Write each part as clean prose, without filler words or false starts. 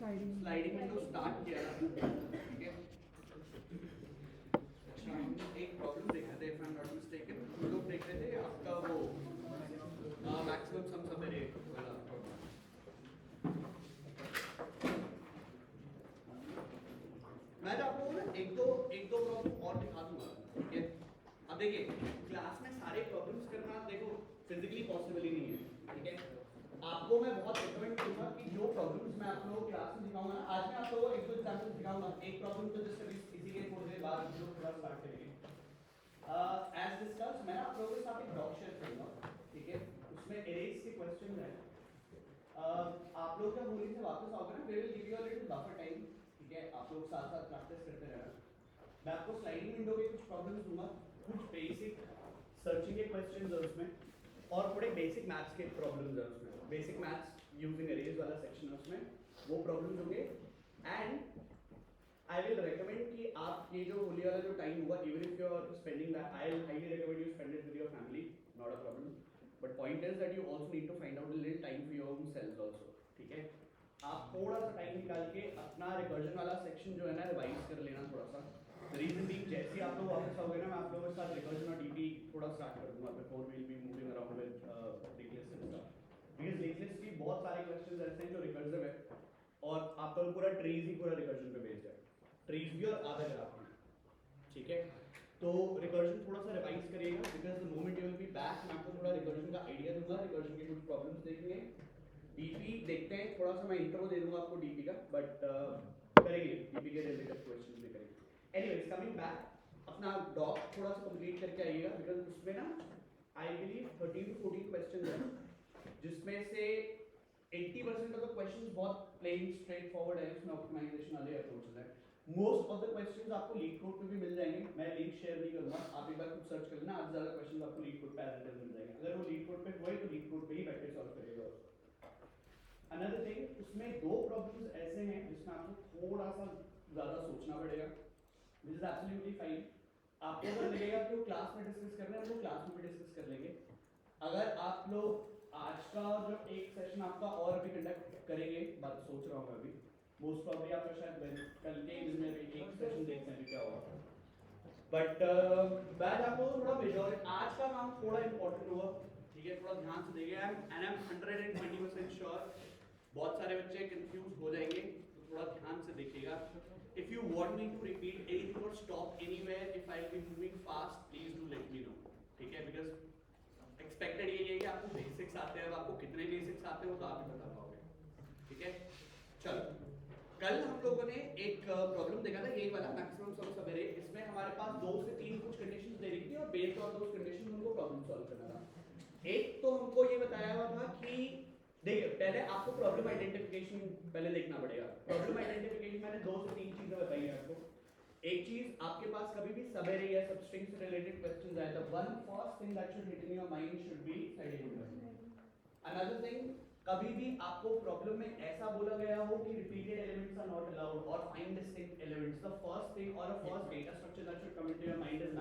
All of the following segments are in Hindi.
स्लाइडिंग विंडो स्टार्ट किया था, ठीक है। अच्छा, हम एक प्रॉब्लम देख रहे थे, if I am not mistaken, हम लोग देख रहे थे आपका वो मैक्सिमम सम सब एरे वाला प्रॉब्लम। मैं तो आप लोगों को ना एक दो प्रॉब्लम और दिखा दूंगा, ठीक है। अब देखिए, क्लास में सारे प्रॉब्लम्स करना देखो फिजिकली पॉसिबल ही नहीं है, ठीक है। आपको मैं बहुत रिकमेंड करूंगा कि जो प्रॉब्लम्स मैं आप लोगों को क्लास में दिखाऊंगा ना, आज मैं आप लोगों को एक दो एग्जांपल दिखाऊंगा। एक प्रॉब्लम तो जस्ट अभी इसी के थोड़ी देर बाद हम लोग थोड़ा स्टार्ट करेंगे। एज डिस्कस मैं आप लोगों के साथ एक डॉक शेयर करूंगा, ठीक है। उसमें एरेज के क्वेश्चन है। आप लोग क्या होली से वापस आओगे ना, we will give you a little buffer time, ठीक है। आप लोग साथ साथ प्रैक्टिस करते रहना। मैं आपको स्लाइडिंग विंडो के कुछ प्रॉब्लम्स दूंगा, कुछ बेसिक सर्चिंग के क्वेश्चंस है उसमें, और थोड़े बेसिक मैथ्स के प्रॉब्लम्स है उसमें। बेसिक मैथ्स यूजिंग एरेज वाला सेक्शन है उसमें, वो प्रॉब्लम्स होंगे। एंड आई विल रेकमेंड कि आप ये जो होली वाला जो टाइम होगा, even if you are spending that, I will highly recommend you spend it with your family, not a problem. But point is that you also need to find out a little time for your own self also, ठीक है। आप थोड़ा सा टाइम निकाल के अपना रिकर्जन वाला सेक्शन जो है ना रिवाइज कर लेना थोड़ा सा। रीजन बीइंग, जैसे ही आप लोग वापस आओगे ना, मैं आप लोगों के साथ रिकर्जन और डीपी थोड़ा स्टार्ट कर दूंगा before we will be moving around with link list and stuff. Because link list की बहुत सारे क्वेश्चंस ऐसे हैं जो रिकर्सिव है, और आपका पूरा ट्रीज ही पूरा रिकर्जन पे बेस्ड है, ट्रीज भी और आधा ग्राफ भी, ठीक है। तो रिकर्जन थोड़ा सा रिवाइज करिएगा, because the moment you will be back मैं आपको थोड़ा रिकर्जन का आइडिया दूंगा, रिकर्जन के कुछ प्रॉब्लम्स देखेंगे, डीपी देखते हैं, थोड़ा सा मैं इंट्रो दे दूंगा आपको डीपी का, बट करेंगे डीपी के रिलेटेड क्वेश्चंस भी करेंगे। एनीवेज, कमिंग बैक, अपना डॉक थोड़ा सा कंप्लीट करके आइएगा, बिकॉज उसमें ना आई बिलीव 13 to 14 क्वेश्चंस हैं, जिसमें से 80% ऑफ द क्वेश्चंस बहुत प्लेन स्ट्रेट फॉरवर्ड है, उसमें ऑप्टिमाइजेशन वाले अप्रोचेस हैं। मोस्ट ऑफ द क्वेश्चंस आपको लीड कोड पे भी मिल जाएंगे, मैं लिंक शेयर नहीं करूंगा, आप एक बार खुद सर्च कर लेना, आज ज्यादा क्वेश्चंस आपको लीड कोड पे एज इट इज मिल जाएंगे। अगर वो लीड कोड पे हुए तो लीड कोड पे ही बैठ के सॉल्व करिएगा। अनदर थिंग, उसमें दो प्रॉब्लम्स ऐसे हैं जिसमें आपको थोड़ा सा ज्यादा सोचना पड़ेगा, विच इज एब्सोल्युटली फाइन। आपको अगर लगेगा कि वो क्लास में डिस्कस करना है, वो क्लास में भी डिस्कस कर लेंगे। अगर आप लोग आज का जो एक सेशन आपका और भी कंडक्ट करेंगे, बात सोच रहा हूँ अभी, मोस्ट प्रॉब्ली आपका शायद कल के दिन में भी एक सेशन देखते हैं क्या होगा, बट बैच आपको थोड़ा मेजॉरिटी आज का काम थोड़ा इंपॉर्टेंट हुआ, ठीक है। थोड़ा ध्यान से देखिए, एंड आई एम 120% श्योर बहुत सारे बच्चे कंफ्यूज हो जाएंगे, तो थोड़ा ध्यान से देखिएगा। If you want me to repeat anything और stop anywhere if I will be moving fast, please do let me know, ठीक है। बिकॉज एक्सपेक्टेड ये है कि आपको बेसिक्स आते हैं, अब आपको कितने बेसिक्स आते हैं वो तो आप ही बता पाओगे, ठीक है। चलो, कल हम लोगों ने एक प्रॉब्लम देखा था, यही वाला मैक्सिमम सम सब एरे। इसमें हमारे पास 2 से 3 कुछ कंडीशंस दे रही थी, और बेस्ड ऑन दोस कंडीशंस हमको प्रॉब्लम सॉल्व करना था। एक तो हमको ये बताया हुआ था कि देखिए, पहले आपको प्रॉब्लम आइडेंटिफिकेशन पहले देखना पड़ेगा। प्रॉब्लम आइडेंटिफिकेशन मैंने 2 से 3 चीजें बताई हैं आपको। एक चीज, आपके पास कभी भी सब एरे या सबस्ट्रिंग से रिलेटेड क्वेश्चंस आए तो one first thing that should hit in your mind should be sliding. Another thing, कभी भी आपको प्रॉब्लम में ऐसा बोला गया हो कि repeated elements are not allowed और find distinct elements, the first thing और a first data structure that should come into your mind is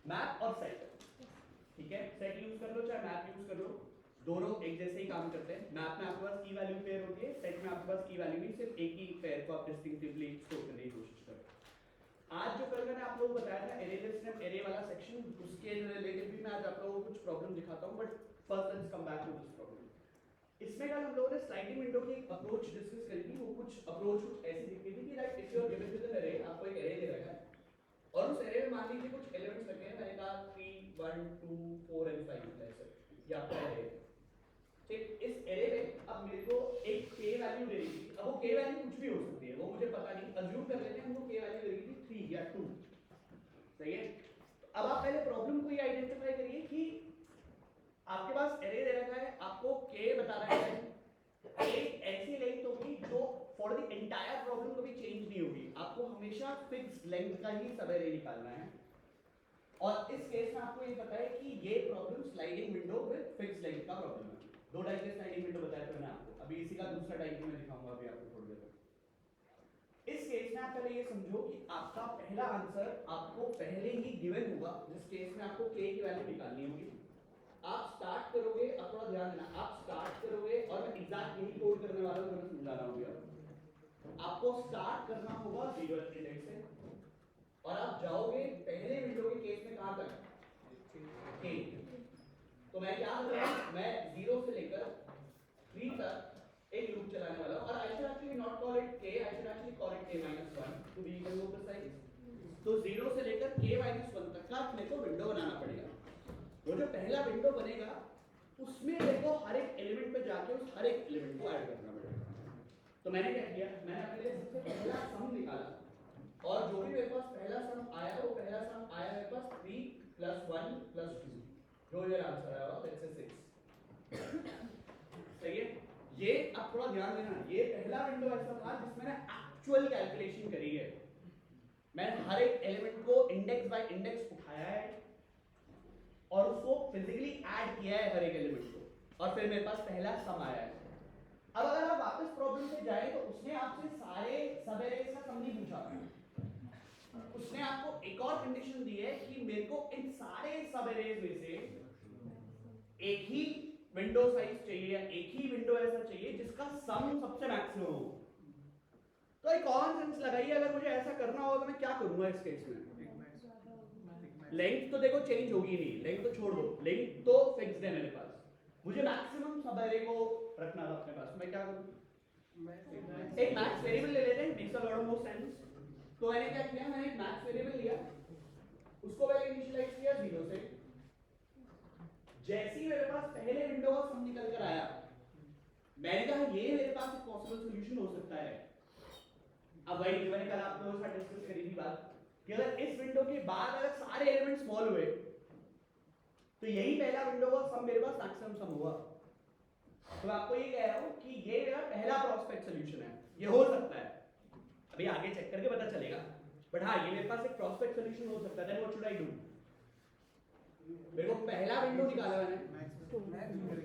map और सेट, ठीक है। सेट यूज कर लो चाहे मैप यूज कर लो, दोनों एक जैसे ही काम करते हैं। मैप में आपके पास की वैल्यू पेयर होती है, सेट में आपके पास की वैल्यू नहीं, सिर्फ एक ही पेयर को आप डिस्टिंक्टिवली स्टोर करने की कोशिश करो। आज जो कल मैंने आप लोगों को बताया था एरे लिस्ट एंड एरे वाला सेक्शन, उसके रिलेटेड भी मैं आज आप लोगों को कुछ प्रॉब्लम दिखाता हूं, but first let's come back to this problem. इसमें कल हम लोगों ने स्लाइडिंग विंडो की एक अप्रोच डिस्कस करी थी। वो कुछ अप्रोच कुछ ऐसी दिखती थी कि like if you are given with an array, आपको एक एरे दे रखा है और उस एरे में मान लीजिए कुछ एलिमेंट्स रखे हैं, मैंने कहा 3 1 2 4 एंड 5 ऐसे, ये आपका एरे है, ठीक। इस एरे में अब मेरे को एक k वैल्यू दे रही थी। अब वो k वैल्यू कुछ भी हो सकती है, वो मुझे पता नहीं, अज्यूम कर लेते हैं हमको k वैल्यू दे रही थी 3 या 2, सही है। अब आप पहले प्रॉब्लम को ये आइडेंटिफाई करिए कि आपके पास एरे दे रखा है, आपको k बता रहा है, एक ऐसी लेंथ होगी जो फॉर द एंटायर प्रॉब्लम कभी चेंज नहीं होगी, आपको हमेशा फिक्स लेंथ का ही सब एरे निकालना है। और इस केस में आपको ये पता है कि ये problem sliding window with fix length का प्रॉब्लम है। 2 टाइप के स्लाइडिंग विंडो बताया था मैंने आपको, अभी इसी का दूसरा टाइप मैं दिखाऊंगा अभी आपको थोड़ी देर में। इस केस में आप पहले ये समझो कि आपका पहला आंसर आपको पहले ही गिवन होगा, जिस केस में आपको k की वैल्यू निकालनी होगी। आप स्टार्ट करोगे, अब थोड़ा ध्यान देना, आप स्टार्ट करोगे और मैं एग्जैक्ट यही कोड करने वाला हूं, मैंने समझा रहा हूं। आपको स्टार्ट करना होगा 0 इंडेक्स से और आप जाओगे पहले विंडो के केस में कहां तक k। तो मैं क्या कर रहा हूं, मैं 0 से लेकर 3 तक एक लूप चलाने वाला हूं और I should actually not call it k, I should actually call it k-1 to be even more precise. तो 0 से लेकर k-1 तक का अपने को विंडो बनाना पड़ेगा। वो जो पहला विंडो बनेगा उसमें देखो हर एक एलिमेंट पे जाके उस हर एक एलिमेंट को ऐड करना पड़ेगा। तो मैंने क्या किया, मैंने अपने लिए सबसे पहला सम निकाला और जो भी मेरे पास पहला सम आया वो पहला सम आया मेरे पास 3 + 1 + 2, जो ये आंसर आया होगा लेट्स से 6। सही है। ये अब थोड़ा ध्यान देना, ये पहला विंडो ऐसा था जिसमें मैंने एक्चुअल कैलकुलेशन करी है। मैंने हर एक एलिमेंट को इंडेक्स बाय इंडेक्स उठाया है और उसको फिजिकली ऐड किया है हर एक एलिमेंट को और फिर मेरे पास पहला सम आया है। अब अगर आप वापस प्रॉब्लम पे जाए तो उसने आपसे सारे सब एरेज का सम नहीं पूछा, उसने आपको एक और कंडीशन दी है कि मेरे को इन सारे सब एरेज में से एक ही विंडो साइज चाहिए या एक ही विंडो ऐसा चाहिए जिसका सम सबसे मैक्सिमम हो। तो एक कॉमन सेंस लगाइए, अगर मुझे ऐसा करना हो तो मैं क्या करूंगा इस केस में? लेंथ तो देखो चेंज होगी नहीं, लेंथ तो छोड़ दो, लेंथ तो फिक्स्ड है मेरे पास। मुझे मैक्सिमम सब एरे को रखना था अपने पास, मैं क्या करूं? एक मैक्स वेरिएबल ले लेते हैं, makes a lot of more sense. तो मैंने क्या किया, मैंने एक मैक्स वेरिएबल लिया, उसको मैंने इनिशियलाइज किया 0 से। जैसे ही मेरे पास पहले विंडो का सम निकल कर आया, मैंने कहा ये मेरे पास एक पॉसिबल सॉल्यूशन हो सकता है। अब वही जो मैंने कल आप लोगों के साथ डिस्कस करी थी बात कि अगर इस विंडो के बाद अगर सारे एलिमेंट स्मॉल हुए तो यही पहला विंडो का सम मेरे पास मैक्सिमम सम हुआ। तो मैं आपको ये कह रहा हूं कि ये मेरा पहला प्रोस्पेक्ट सॉल्यूशन है, ये हो सकता है, अभी आगे चेक करके पता चलेगा, बट हाँ ये मेरे पास एक प्रोस्पेक्ट सॉल्यूशन हो सकता है। Then what should I do? मेरे को पहला विंडो निकाला, मैंने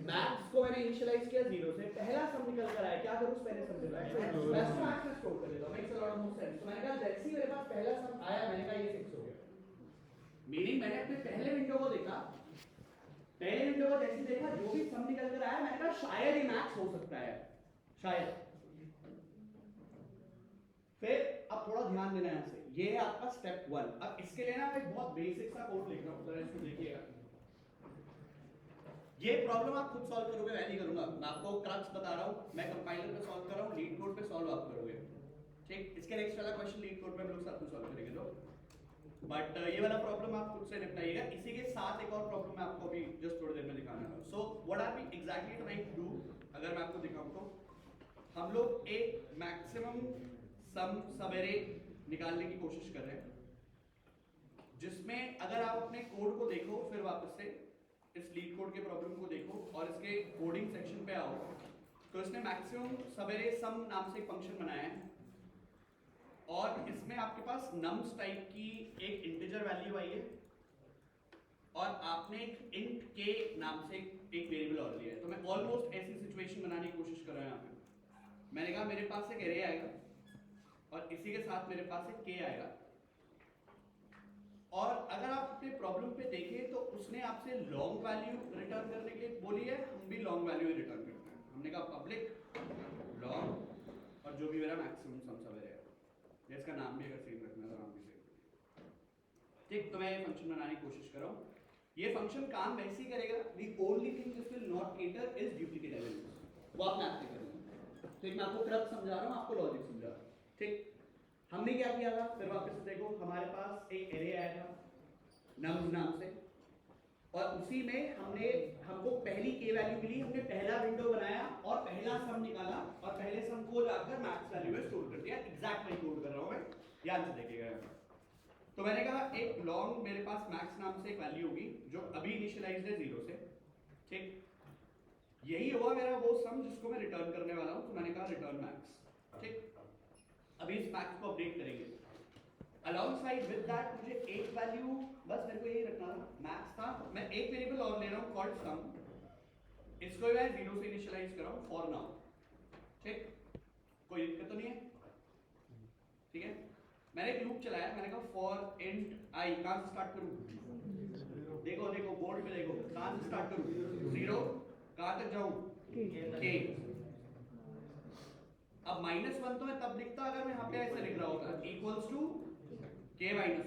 मैक्स को मैंने इनिशियलाइज किया 0 से, पहला सम निकल कर आया, क्या करूं उस पहले सम से? मैं इसको मैक्स में स्टोर कर लेता हूं, makes a lot of more sense. तो मैंने कहा जैसे ही मेरे पास पहला सम आया, मैंने कहा ये 6 हो गया। मीनिंग मैंने अपने पहले विंडो को देखा, पहले विंडो को जैसे देखा जो भी सम निकल कर आया, मैंने कहा शायद ये मैक्स हो सकता है, शायद। फिर अब थोड़ा ध्यान देना है यहां से, ये है आपका स्टेप 1। अब इसके लिए ना मैं एक बहुत बेसिक सा कोड लिख रहा हूं, जरा इसको देखिएगा। ये प्रॉब्लम आप खुद सॉल्व करोगे, मैं नहीं करूंगा, मैं आपको क्रक्स बता रहा हूं, मैं कंपाइलर पे सॉल्व कर रहा हूं, लीड कोड पे सॉल्व आप करोगे, ठीक। इसके नेक्स्ट वाला क्वेश्चन लीड कोड पे हम लोग साथ में सॉल्व करेंगे तो बट ये वाला प्रॉब्लम आप खुद से निपटाइएगा। इसी के साथ एक और प्रॉब्लम मैं आपको अभी जस्ट थोड़ी देर में दिखाने वाला हूं। So what are we exactly trying to do, अगर मैं आपको दिखाऊं तो हम लोग एक मैक्सिमम सम सब एरे निकालने की कोशिश कर रहे हैं, जिसमें अगर आप अपने कोड को देखो, फिर वापस से इस लीड कोड के प्रॉब्लम को देखो और इसके कोडिंग सेक्शन पे आओ, तो इसने मैक्सिमम सब एरे सम नाम से एक फंक्शन बनाया है और इसमें आपके पास नम्स टाइप की एक इंटीजर वैल्यू आई है और आपने एक इंट के नाम से एक वेरिएबल और लिया है। तो मैं ऑलमोस्ट ऐसी सिचुएशन बनाने की कोशिश कर रहा हूं। यहाँ पे मैंने कहा मेरे पास एक एरे आएगा और इसी के साथ मेरे पास एक के आएगा, और अगर आप अपने प्रॉब्लम पे देखें तो उसने आपसे लॉन्ग वैल्यू रिटर्न करने के लिए बोली है, हम भी लॉन्ग वैल्यू ही रिटर्न करते हैं। हमने कहा पब्लिक लॉन्ग और जो भी मेरा मैक्सिमम सम सब है, जिसका नाम भी अगर सेम रखना है तो नाम भी सेम, ठीक। तो मैं ये फंक्शन बनाने की कोशिश कर रहा हूँ। ये फंक्शन काम वैसे ही करेगा, the only thing this will not cater is duplicate elements, वो आप मैथ से करेंगे। ठीक, मैं आपको क्रक्स समझा रहा हूँ, आपको लॉजिक समझा रहा हूँ, ठीक। हमने क्या किया था, फिर वापस से देखो, हमारे पास एक एरे आया था नम्स नाम से और उसी में हमको पहली के वैल्यू मिली, हमने पहला विंडो बनाया और पहला सम निकाला और पहले सम को जाकर मैक्स वैल्यू में स्टोर कर दिया। एग्जैक्ट वही कोड कर रहा हूं मैं, ध्यान से देखिएगा। तो मैंने कहा एक लॉन्ग मेरे पास मैक्स नाम से एक वैल्यू होगी जो अभी इनिशियलाइज्ड है 0 से, ठीक। यही हुआ मेरा वो सम जिसको मैं रिटर्न करने वाला हूं, तो मैंने कहा रिटर्न मैक्स, ठीक। अभी इस मैक्स को अपडेट करेंगे। अलोंगसाइड विद दैट मुझे एक वैल्यू, बस मेरे को यही रखना था, मैक्स था, मैं एक वेरिएबल और ले रहा हूं कॉल्ड सम, इसको मैं 0 से इनिशियलाइज कर रहा हूं फॉर नाउ, ठीक। कोई दिक्कत तो नहीं है, ठीक है। मैंने एक लूप चलाया, मैंने कहा फॉर इंट आई, कहां से स्टार्ट करूं? देखो देखो बोर्ड पे देखो, कहां से स्टार्ट करूं? 0, कहां तक जाऊं? k। अब -1 तो मैं तब लिखता अगर मैं यहाँ पे ऐसे लिख रहा होता इक्वल्स टू k -1,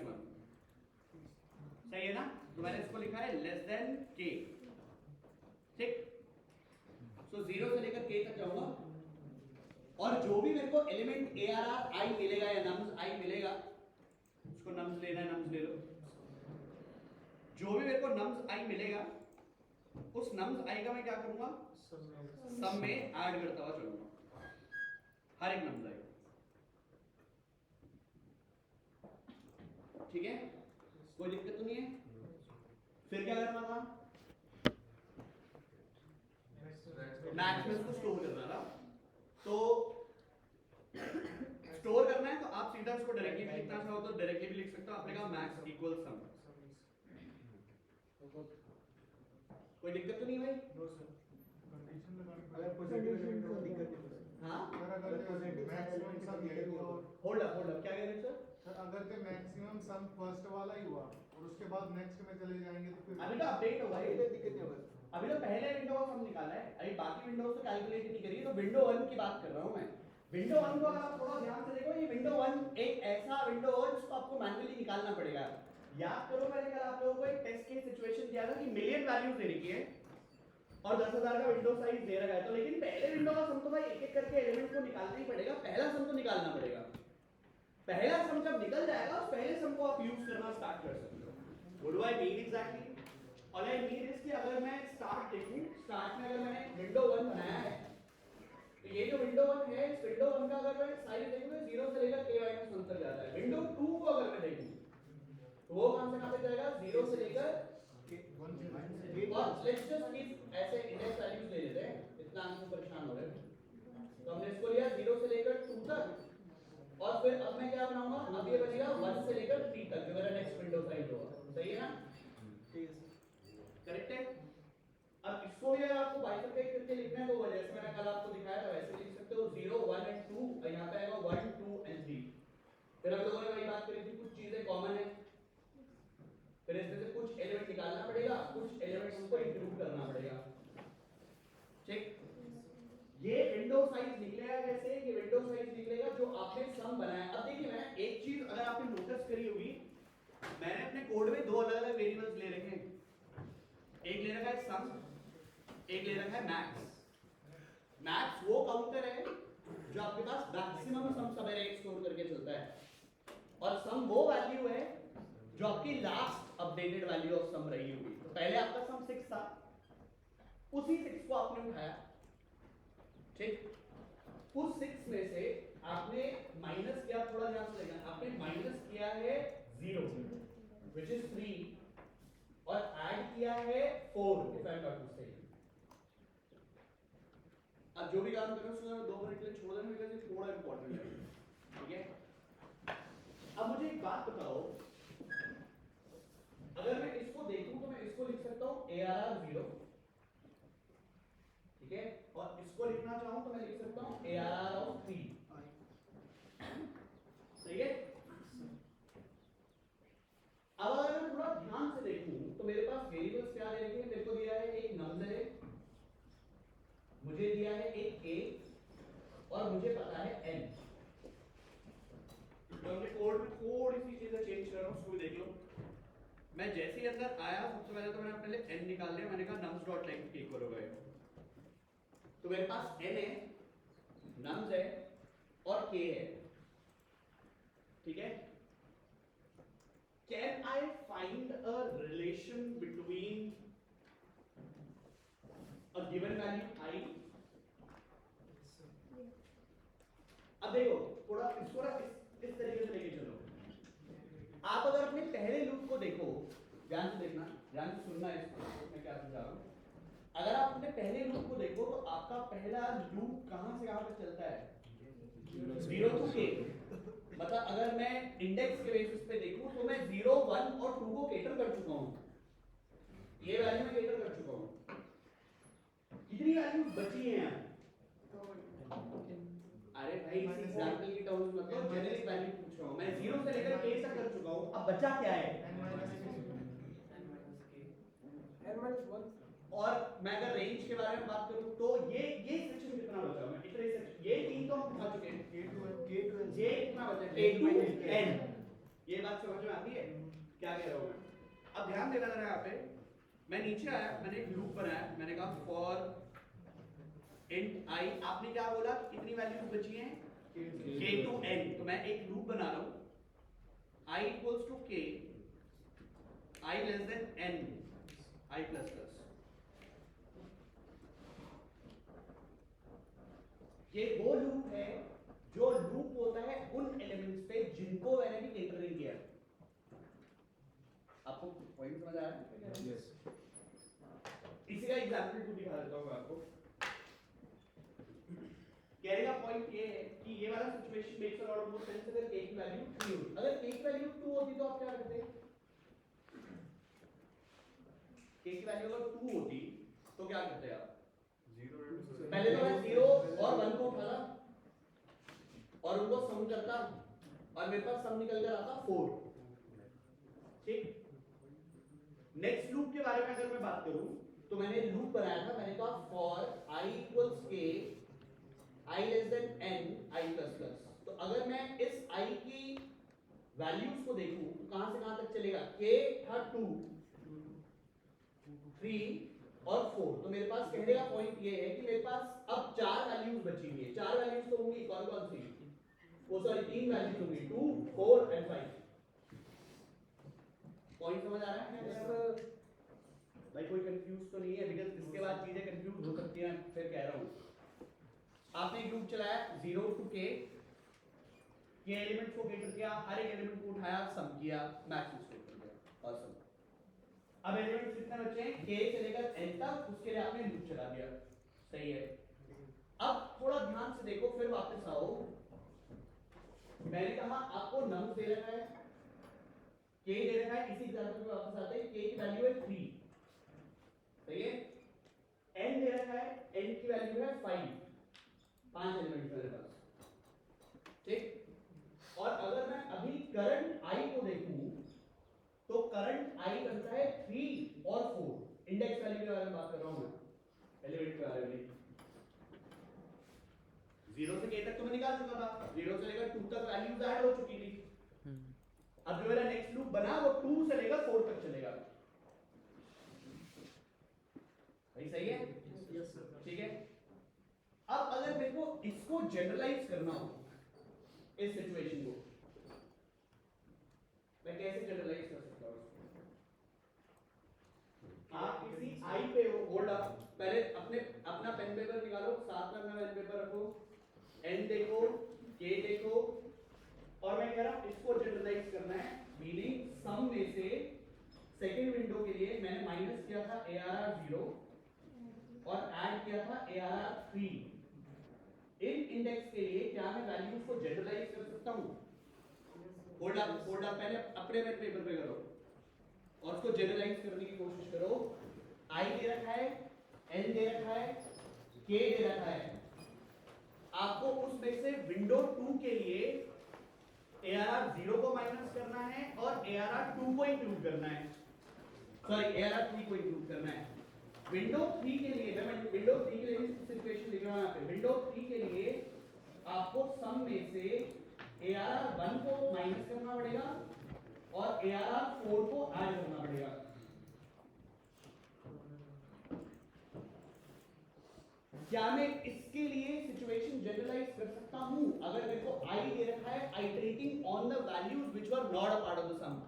सही है ना? तो मैंने इसको लिखा है लेस देन k, ठीक। सो 0 से लेकर k तक जाऊंगा और जो भी मेरे को एलिमेंट ARR I मिलेगा या नम्स I मिलेगा, उसको नम्स लेना है नम्स ले लो, जो भी मेरे को नम्स I मिलेगा उस नम्स I का मैं क्या करूंगा, सम में ऐड करता हुआ चलूंगा हर एक नम्स I, ठीक है? कोई दिक्कत तो नहीं है? फिर क्या करना था, मैक्स में उसको स्टोर करना था। तो स्टोर करना है तो आप सीधा इसको डायरेक्टली भी लिखना चाहो तो डायरेक्टली भी लिख सकते हो, आपने कहा मैक्स इक्वल सम। कोई दिक्कत तो नहीं भाई? नो सर, कंडीशन लगाने अगर पॉजिटिव एलिमेंट हो दिक्कत नहीं है। हाँ सर अगर मैक्सिमम सम यही हुआ और होल्ड अप क्या कह रहे हैं सर? सर अगर के मैक्सिमम सम फर्स्ट वाला ही हुआ और उसके बाद नेक्स्ट में चले जाएंगे तो फिर अभी तो अपडेट होगा, ये दिक्कत नहीं होगा। अभी तो पहले विंडो का सम निकाला है, अभी बाकी विंडोज तो कैलकुलेट नहीं करी, तो विंडो 1 की बात कर रहा हूं मैं। विंडो 1 को अगर आप थोड़ा ध्यान से देखो, ये विंडो 1 एक ऐसा विंडो है जिसको आपको मैन्युअली निकालना पड़ेगा। याद करो मैंने कल आप लोगों को एक टेस्ट केस सिचुएशन दिया था कि मिलियन वैल्यूज दे रखी है और 10,000 का विंडो साइज दे रखा है, तो लेकिन पहले विंडो का सम तो भाई एक एक करके एलिमेंट को निकालना ही पड़ेगा, पहला सम तो निकालना पड़ेगा। पहला सम जब निकल जाएगा उस पहले सम को आप यूज करना स्टार्ट कर सकते हो। What do I mean exactly? All I mean is कि अगर मैं स्टार्ट देखूं, स्टार्ट में अगर मैंने विंडो 1 बनाया है तो ये जो विंडो 1 है, इस विंडो 1 का अगर मैं साइज देखूं तो 0 से लेकर k - 1 तक जाता है। विंडो 2 को अगर मैं देखूं तो वो कहां से कहां तक जाएगा, 0 से लेकर और लेट्स जस्ट कीप ऐसे इंडेक्स वैल्यूज ले लेते हैं, इतना हम परेशान हो रहे हैं। तो हमने इसको लिया 0 से लेकर 2 तक और फिर अब मैं क्या बनाऊंगा, अब ये बनेगा 1 से लेकर 3 तक जो मेरा नेक्स्ट विंडो साइज होगा, सही है ना? करेक्ट है? अब इसको भी अगर आपको बाइफरकेट करके लिखना है तो जैसे मैंने कल आपको दिखाया था वैसे लिख सकते हो, 0 1 एंड 2 और यहां पे आएगा 1 2 एंड 3। फिर हम लोगों ने वही बात करी थी, कुछ चीजें कॉमन है, फिर इसमें से कुछ एलिमेंट निकालना पड़ेगा, कुछ एलिमेंट्स को इंक्लूड करना पड़ेगा, ठीक? ये विंडो साइज निकलेगा कैसे, ये विंडो साइज निकलेगा जो आपने सम बनाया। अब देखिए मैं एक चीज अगर आपने नोटिस करी होगी, मैंने अपने कोड में दो अलग-अलग वेरिएबल्स ले रखे हैं, एक ले रखा है सम, एक ले रखा है मैक्स। मैक्स वो काउंटर है जो आपके पास मैक्सिमम सम सब अरेज स्टोर करके चलता है और सम वो वैल्यू है जो आपकी last updated value of some रही होगी। तो पहले आपका सम 6 था, उसी 6 को आपने उठाया, ठीक? उस 6 में से आपने माइनस किया, थोड़ा ध्यान से देखना, आपने माइनस किया है 0 which is 3 और ऐड किया है 4 if I am not mistaken। अब जो भी काम कर रहे हो उसको 2 मिनट के लिए छोड़ देना बिकॉज़ ये थोड़ा इंपॉर्टेंट है, ठीक है? अब मुझे एक बात बताओ, अगर मैं इसको देखूं तो मैं इसको लिख सकता हूं ARR 0, ठीक है? और इसको लिखना चाहूं तो मैं लिख सकता हूं ARR of 3, सही है? अब अगर मैं थोड़ा ध्यान से देखूं तो मेरे पास वेरिएबल्स क्या दे रखे हैं, मेरे को दिया है एक नंबर है, मुझे दिया है एक a और मुझे पता है n। तो हमने कोड में थोड़ी सी चीजें चेंज कर रहा हूं, उसको भी देख लो। मैं जैसे ही अंदर आया सबसे पहले तो मैंने अपने लिए n निकाल लिया, मैंने कहा nums डॉट लेंथ के इक्वल होगा ये, तो मेरे पास n है, nums है और k है, ठीक है? Can I find a relation between a given value I? अब देखो थोड़ा इसको ना इस तरीके से लेके चलो। आप अगर अपने पहले लूप को देखो, ध्यान से देखना, ध्यान से सुनना इसको मैं क्या समझा रहा हूं। अगर आप अपने पहले लूप को देखो तो आपका पहला लूप कहां से कहां तक चलता है, 0 to k। मतलब अगर मैं इंडेक्स के बेसिस पे देखूं तो मैं 0 1 और 2 को कैटर कर चुका हूं, ये वैल्यू में कैटर कर चुका हूं। कितनी वैल्यूज बची हैं? अरे भाई इस एग्जांपल की टर्म्स में मतलब जेनेरिक वैल्यू पूछ रहा हूं मैं, 0 से लेकर k तक कर चुका हूं, अब बचा क्या है? n-1। और मैं अगर रेंज के बारे में बात करूं तो ये सेक्शन कितना बचा, मैं इतने सेक्शन, ये 3 तो हम उठा चुके A to N। ये बात समझ में आती है क्या कह रहा हूँ मैं? अब ध्यान देना जरा यहाँ पे, मैं नीचे आया, मैंने एक लूप बनाया, मैंने कहा फॉर int I, आपने क्या बोला कितनी वैल्यूज बची हैं? K to N। तो मैं एक लूप बना रहा हूँ I equals to K, I less than N, I plus plus। ये वो लूप है जो लूप होता है उन एलिमेंट्स पे जिनको मैंने भी इंटरलिंक किया। आपको पॉइंट समझ आ रहा है? यस इसी का एग्जांपल को दिखा देता हूं आपको। कहने का पॉइंट ये है कि ये वाला situation makes a lot more sense अगर k की वैल्यू 3 होती। अगर k की वैल्यू 2 होती तो आप क्या करते? k की वैल्यू अगर 2 होती तो क्या करते आप? पहले तो मैं 0 और 1 को उठाता और उनको सम करता और मेरे पास सम निकल कर आता 4। ठीक। नेक्स्ट लूप के बारे में अगर मैं बात करूं तो मैंने लूप बनाया था, मैंने कहा for I equals K, I less than N, I plus plus। तो अगर मैं इस I की वैल्यूज को देखूं तो कहां से कहां तक चलेगा? K था 2, 3 और 4। तो मेरे पास कहने का पॉइंट ये है कि मेरे पास अब 4 वैल्यूज बची हुई है। 4 वैल्यूज तो होंगी कौन कौन सी? वो सॉरी 3 वैल्यूज होंगी 2, 4 एंड 5। पॉइंट समझ आ रहा है? भाई कोई कंफ्यूज तो नहीं है? बिकॉज़ इसके बाद चीजें कंफ्यूज हो सकती हैं, फिर कह रहा हूं। आपने एक लूप चलाया 0 टू K, ये एलिमेंट्स को कैटर किया, हर एक एलिमेंट को उठाया, सम किया, मैक्सिमम स्कोर कर दिया। ऑसम। अब एलिमेंट्स कितने बचे हैं? K से लेकर N तक, उसके लिए आपने लूप चला दिया। सही है। अब थोड़ा ध्यान से देखो, फिर वापस आओ। मैंने कहा आपको नम्स दे रखा है, K दे रखा है, इसी एग्जांपल में वापस आते हैं। K की वैल्यू है 3, सही है। N दे रखा है, N की वैल्यू है 5, 5 एलिमेंट मेरे पास। ठीक। और अगर मैं अभी करंट I को देखूं तो करंट I बनता है 3 और 4। इंडेक्स वैल्यू के बारे में बात कर रहा हूं मैं, एलिमेंट के बारे में। 0 से K तक तो मैं निकाल चुका था, 0 से लेकर 2 तक वैल्यूज ऐड हो चुकी थी। अब जो मेरा नेक्स्ट लूप बना वो 2 से लेकर 4 तक चलेगा। भाई सही है? Yes sir. ठीक है। अब अगर मेरे को इसको जनरलाइज करना हो, इस सिचुएशन को मैं कैसे जनरलाइज कर सकता हूं? आप किसी I पे हो, होल्ड अप, पहले अपना पेन पेपर निकालो, साथ में अपना पेन पेपर रखो, N देखो, K देखो, और मैं कह रहा हूं इसको जनरलाइज करना है। मीनिंग सम में से सेकंड विंडो के लिए मैंने माइनस किया था ARR 0 और ऐड किया था ARR 3। इन इंडेक्स के लिए क्या मैं वैल्यूज को जनरलाइज कर सकता हूं? होल्ड अप पहले अपने पेपर पे करो और उसको जनरलाइज करने की कोशिश करो। I दे रखा है, N दे रखा है, K दे रखा है। आपको उसमें से विंडो 2 के लिए ARR 0 को माइनस करना है और ARR 2 को इंक्लूड करना है, सॉरी ARR 3 को इंक्लूड करना है। विंडो 3 के लिए मैं विंडो 3 के लिए सिचुएशन लिख रहा हूं यहाँ पे। विंडो 3 के लिए आपको सम में से ARR 1 को माइनस करना पड़ेगा और ARR 4 को ऐड करना पड़ेगा। क्या मैं इसके लिए सिचुएशन जनरलाइज कर सकता हूं? अगर मेरे को I दे रखा है, iterating on the values which were not a part of the sum.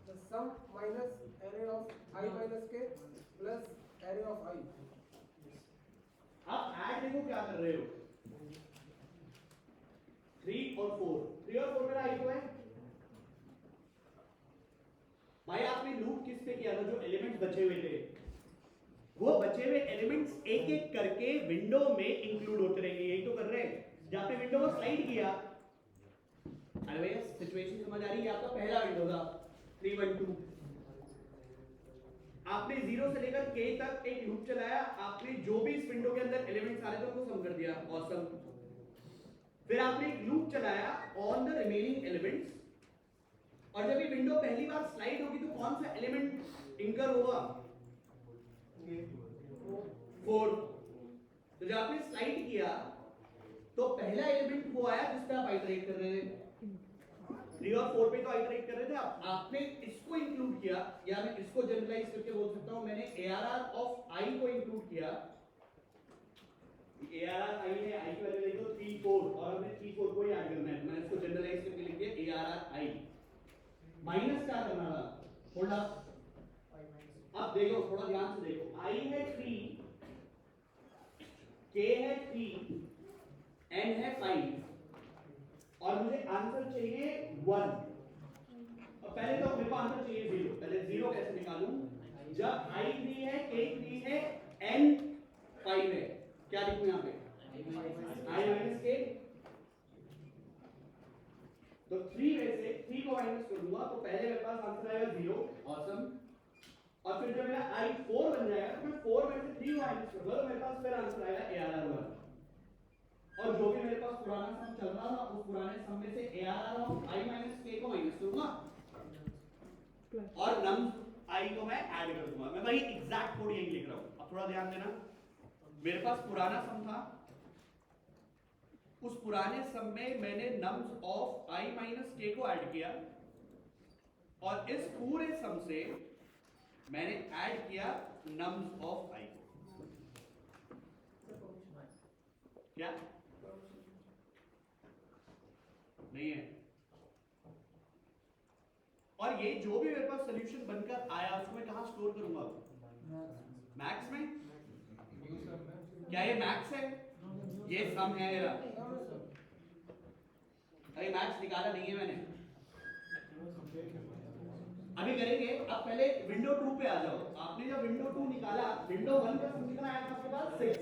The sum minus array of I minus k plus array of I. आप ऐड देखो क्या कर रहे हो? 3 और 4 मेरा I तो है भाई। आपने लूप किस पे किया था? जो एलिमेंट्स बचे हुए थे, वो बचे हुए एलिमेंट्स एक एक करके विंडो में इंक्लूड होते रहेंगे। यही तो कर रहे हैं। जब आपने विंडो को स्लाइड किया, अरे भैया सिचुएशन समझ आ रही है? आपका पहला विंडो था 3 1 2, आपने 0 से लेकर K तक एक लूप चलाया, आपने जो भी इस विंडो के अंदर एलिमेंट्स आ रहे थे उनको सम कर दिया। ऑसम। फिर आपने एक लूप चलाया ऑन द रिमेनिंग एलिमेंट्स, और जब ये विंडो पहली बार स्लाइड होगी तो कौन सा एलिमेंट इंकर होगा? 4। तो जब आपने स्लाइड किया तो पहला एलिमेंट वो आया जिस पे आप आइटरेट कर रहे थे, 3 और 4 पे तो आइटरेट कर रहे थे आप। आपने इसको इंक्लूड किया, या मैं इसको जनरलाइज करके बोल सकता हूं, मैंने ARR ऑफ i को इंक्लूड किया। ARR i है, i की वैल्यू लिखो 3 4, और हमने 3 4 को ही ऐड करना है, मैंने इसको जनरलाइज करके लिख दिया ARR i। माइनस क्या करना था? होल्ड अप, अब देखो थोड़ा ध्यान से देखो, i है 3, k है 3, n है 5, और मुझे आंसर चाहिए 1। और पहले तो मेरे को आंसर चाहिए 0। पहले 0 कैसे निकालूं? जब i 3 है, k 3 है, n 5 है, क्या लिखूं यहां पे? i minus k। तो 3 में से 3 को माइनस कर दूंगा तो पहले मेरे पास आंसर आएगा 0। ऑसम। और फिर जब मेरा i 4 बन जाएगा तो मैं 4 में से 3 को माइनस करूंगा तो मेरे पास फिर आंसर आएगा ARR 1। और जो भी मेरे पास पुराना सम चल रहा था उस पुराने सम में से ARR of i minus k को माइनस करूंगा और nums i को मैं ऐड कर दूंगा। मैं भाई एग्जैक्ट कोड यही लिख रहा हूं। अब थोड़ा ध्यान देना, मेरे पास पुराना सम था, उस पुराने सम में मैंने nums of i minus k को ऐड किया, और इस पूरे सम से मैंने ऐड किया nums ऑफ i को। क्या नहीं है? और ये जो भी मेरे पास सॉल्यूशन बनकर आया उसको मैं कहां स्टोर करूंगा? मैक्स में। क्या ये मैक्स है? ये सम है मेरा। अरे मैक्स निकाला नहीं है मैंने, अभी करेंगे। अब पहले विंडो 2 पे आ जाओ। आपने जब विंडो 2 निकाला, विंडो 1 का सम कितना आया था आपके पास? 6।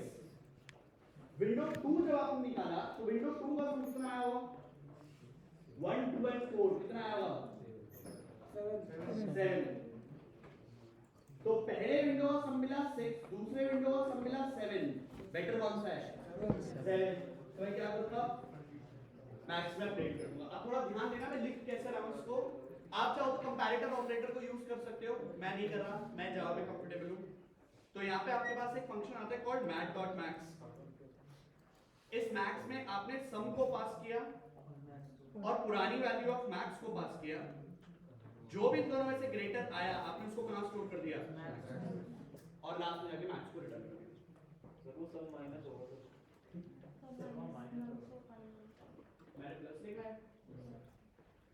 विंडो 2 जब आपने निकाला तो विंडो 2 का सम कितना आया होगा? 1 2 एंड 4 कितना आया होगा? 7। तो पहले विंडो का सम मिला 6, दूसरे विंडो का सम मिला 7। बेटर कौन सा है? 7। तो मैं क्या करूंगा? मैक्स में अपडेट करूंगा। अब थोड़ा ध्यान देना मैं लिख कैसे रहा हूं इसको। आप चाहो तो कंपैरेटिव ऑपरेटर को यूज कर सकते हो, मैं नहीं कर रहा, मैं जावा में कंफर्टेबल हूं। तो यहाँ पे आपके पास एक फंक्शन आता है कॉल्ड mat.max। इस मैक्स में आपने सम को पास किया और पुरानी वैल्यू ऑफ मैक्स को पास किया। जो भी इन दोनों में से ग्रेटर आया आपने उसको कहां स्टोर कर दिया? और लास्ट में जाके मैक्स को रिटर्न कर दिया। सर वो सब माइनस होगा तो मैंने प्लस लिखा है।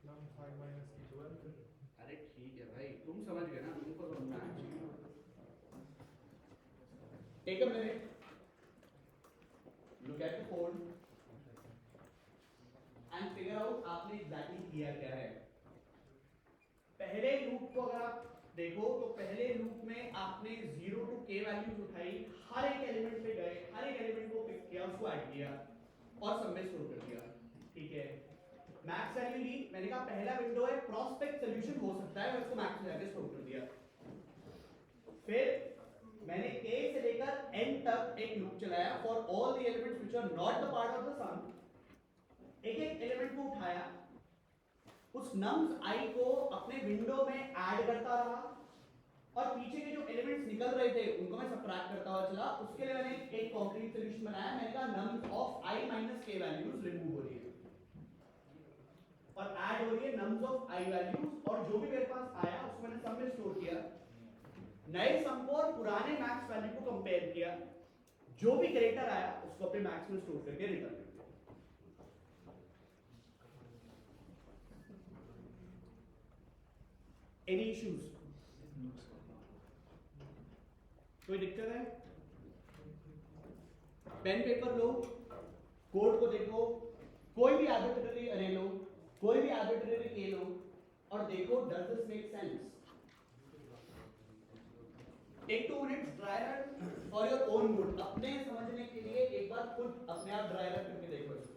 num 5 minus 12। अरे ठीक है भाई, तुम समझ गए ना, तुमको समझना है। Take a minute, look at the code and figure out आपने एग्जैक्टली किया क्या है। पहले लूप को अगर आप देखो तो पहले लूप में आपने 0 to k वैल्यूज उठाई, हर एक एलिमेंट पे गए, हर एक एलिमेंट को पिक किया, उसको ऐड किया और सब में स्टोर कर दिया। ठीक है, मैक्स वैल्यू ली, मैंने कहा पहला विंडो है, प्रोस्पेक्ट सॉल्यूशन हो सकता है, मैं उसको मैक्स में जाके स्टोर कर दिया। फिर मैंने k से लेकर n तक एक लूप चलाया for all the elements which are not the part of the sum. एक एक एलिमेंट को उठाया, उस nums i को अपने विंडो में ऐड करता रहा और पीछे के जो एलिमेंट्स निकल रहे थे उनको मैं सबट्रैक्ट करता हुआ चला। उसके लिए मैंने एक कॉन्क्रीट सॉल्यूशन बनाया। मैंने कहा nums of i minus k values remove हो रही है और ऐड हो रही है nums ऑफ i वैल्यूज, और जो भी मेरे पास आया उसको मैंने सम में स्टोर किया। नए सम को और पुराने मैक्स वैल्यू को कंपेयर किया, जो भी ग्रेटर आया उसको अपने मैक्स में स्टोर करके रिटर्न कर दिया। Any issues? कोई दिक्कत है? पेन पेपर लो, कोड को देखो, कोई भी आर्बिट्रेरी अरे लो, कोई भी आर्बिट्रेरी के लो और देखो does this make sense. Take 2 minutes, try run for your own good. अपने समझने के लिए एक बार खुद अपने आप ट्राई रन करके देखो इसको।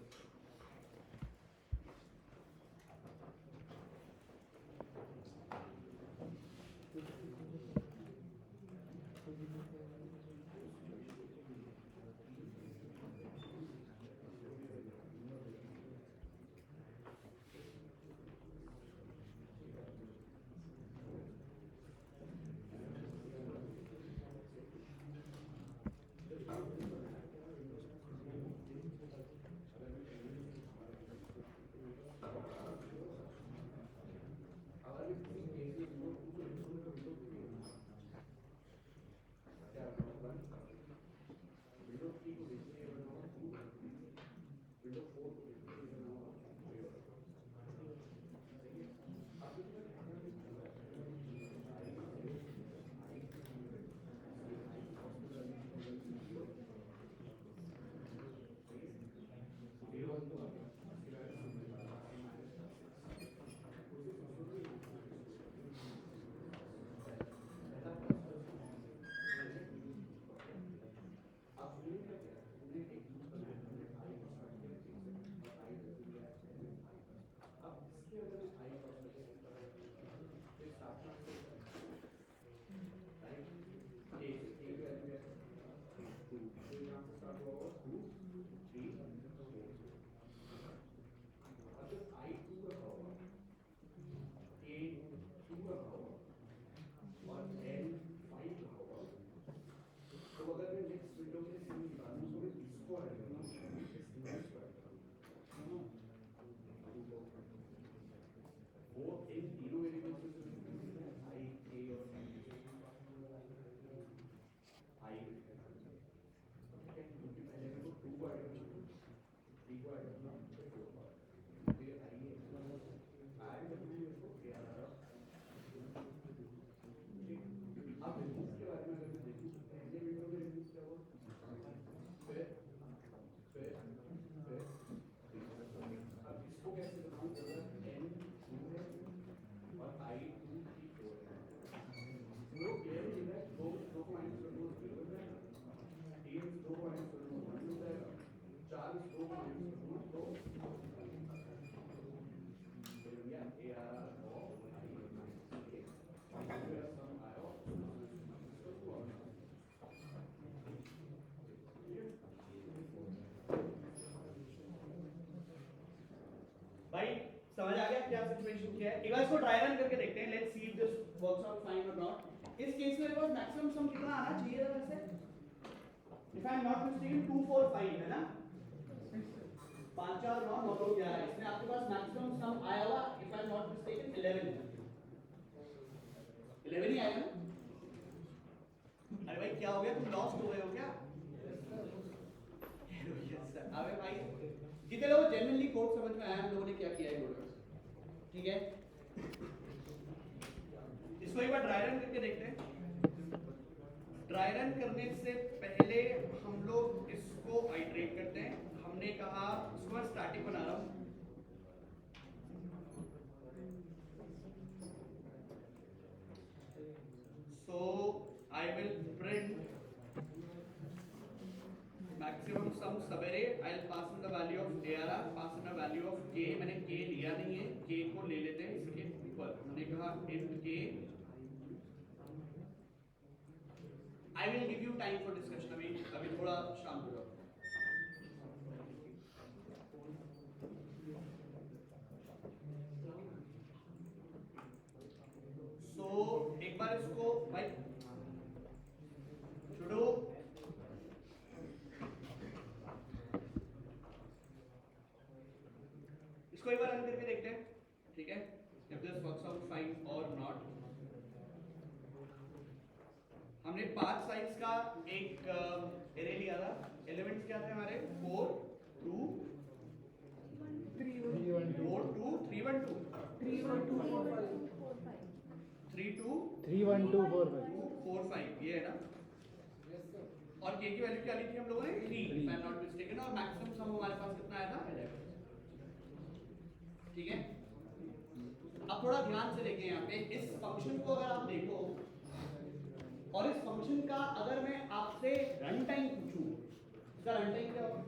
भाई समझ आ गया क्या सिचुएशन क्या है? एक बार इसको ट्राई रन करके देखते हैं. Let's see if this works out fine और नॉट. इस केस में मेरे पास मैक्सिमम सम कितना आना चाहिए था वैसे? If I am not mistaken 2 4 5 है ना? 5 4 9 9 2 11. इसमें आपके पास मैक्सिमम सम आया हुआ if I am not mistaken 11. 11 ही आया ना? अरे भाई क्या हो गया, तुम लॉस्ट हो गए हो क्या? Yes sir. अबे भाई कितने लोगों जेन्युइनली कोड समझ में आया हम लोगों ने क्या किया है कोड? ठीक है, इसको एक बार ड्राई रन करके देखते हैं. ड्राई रन करने से पहले हम लोग इसको आइटरेट करते हैं. हमने कहा इसको मैं स्टैटिक बना रहा हूं. So I will print maximum sum सवेरे. I'll pass in the value of ARR, pass in the value of K. मैंने K लिया नहीं है, K को ले लेते हैं इसके ऊपर. हमने कहा int K. I will give you time for discussion. अभी थोड़ा शांत हो जाओ. So एक बार इसको भाई छोड़ो. इसको एक बार रन करके देखते हैं. ठीक है, if this works out fine or not. हमने 5 साइज का एक एरे लिया था. एलिमेंट्स क्या थे हमारे? 4 2 3 1 4 2 3 1 2 3 1 2 4 5 3 2 3 1 2 4 5 4 5 ये है ना? Yes sir. और k की वैल्यू क्या ली थी हम लोगों ने? 3 if I am not mistaken. और मैक्सिमम सम हमारे पास कितना आया था? 11. ठीक है, अब थोड़ा ध्यान से देखें. यहाँ पे इस फंक्शन को अगर आप देखो और इस फंक्शन का अगर मैं आपसे रन टाइम पूछूं, इसका रन टाइम क्या होगा?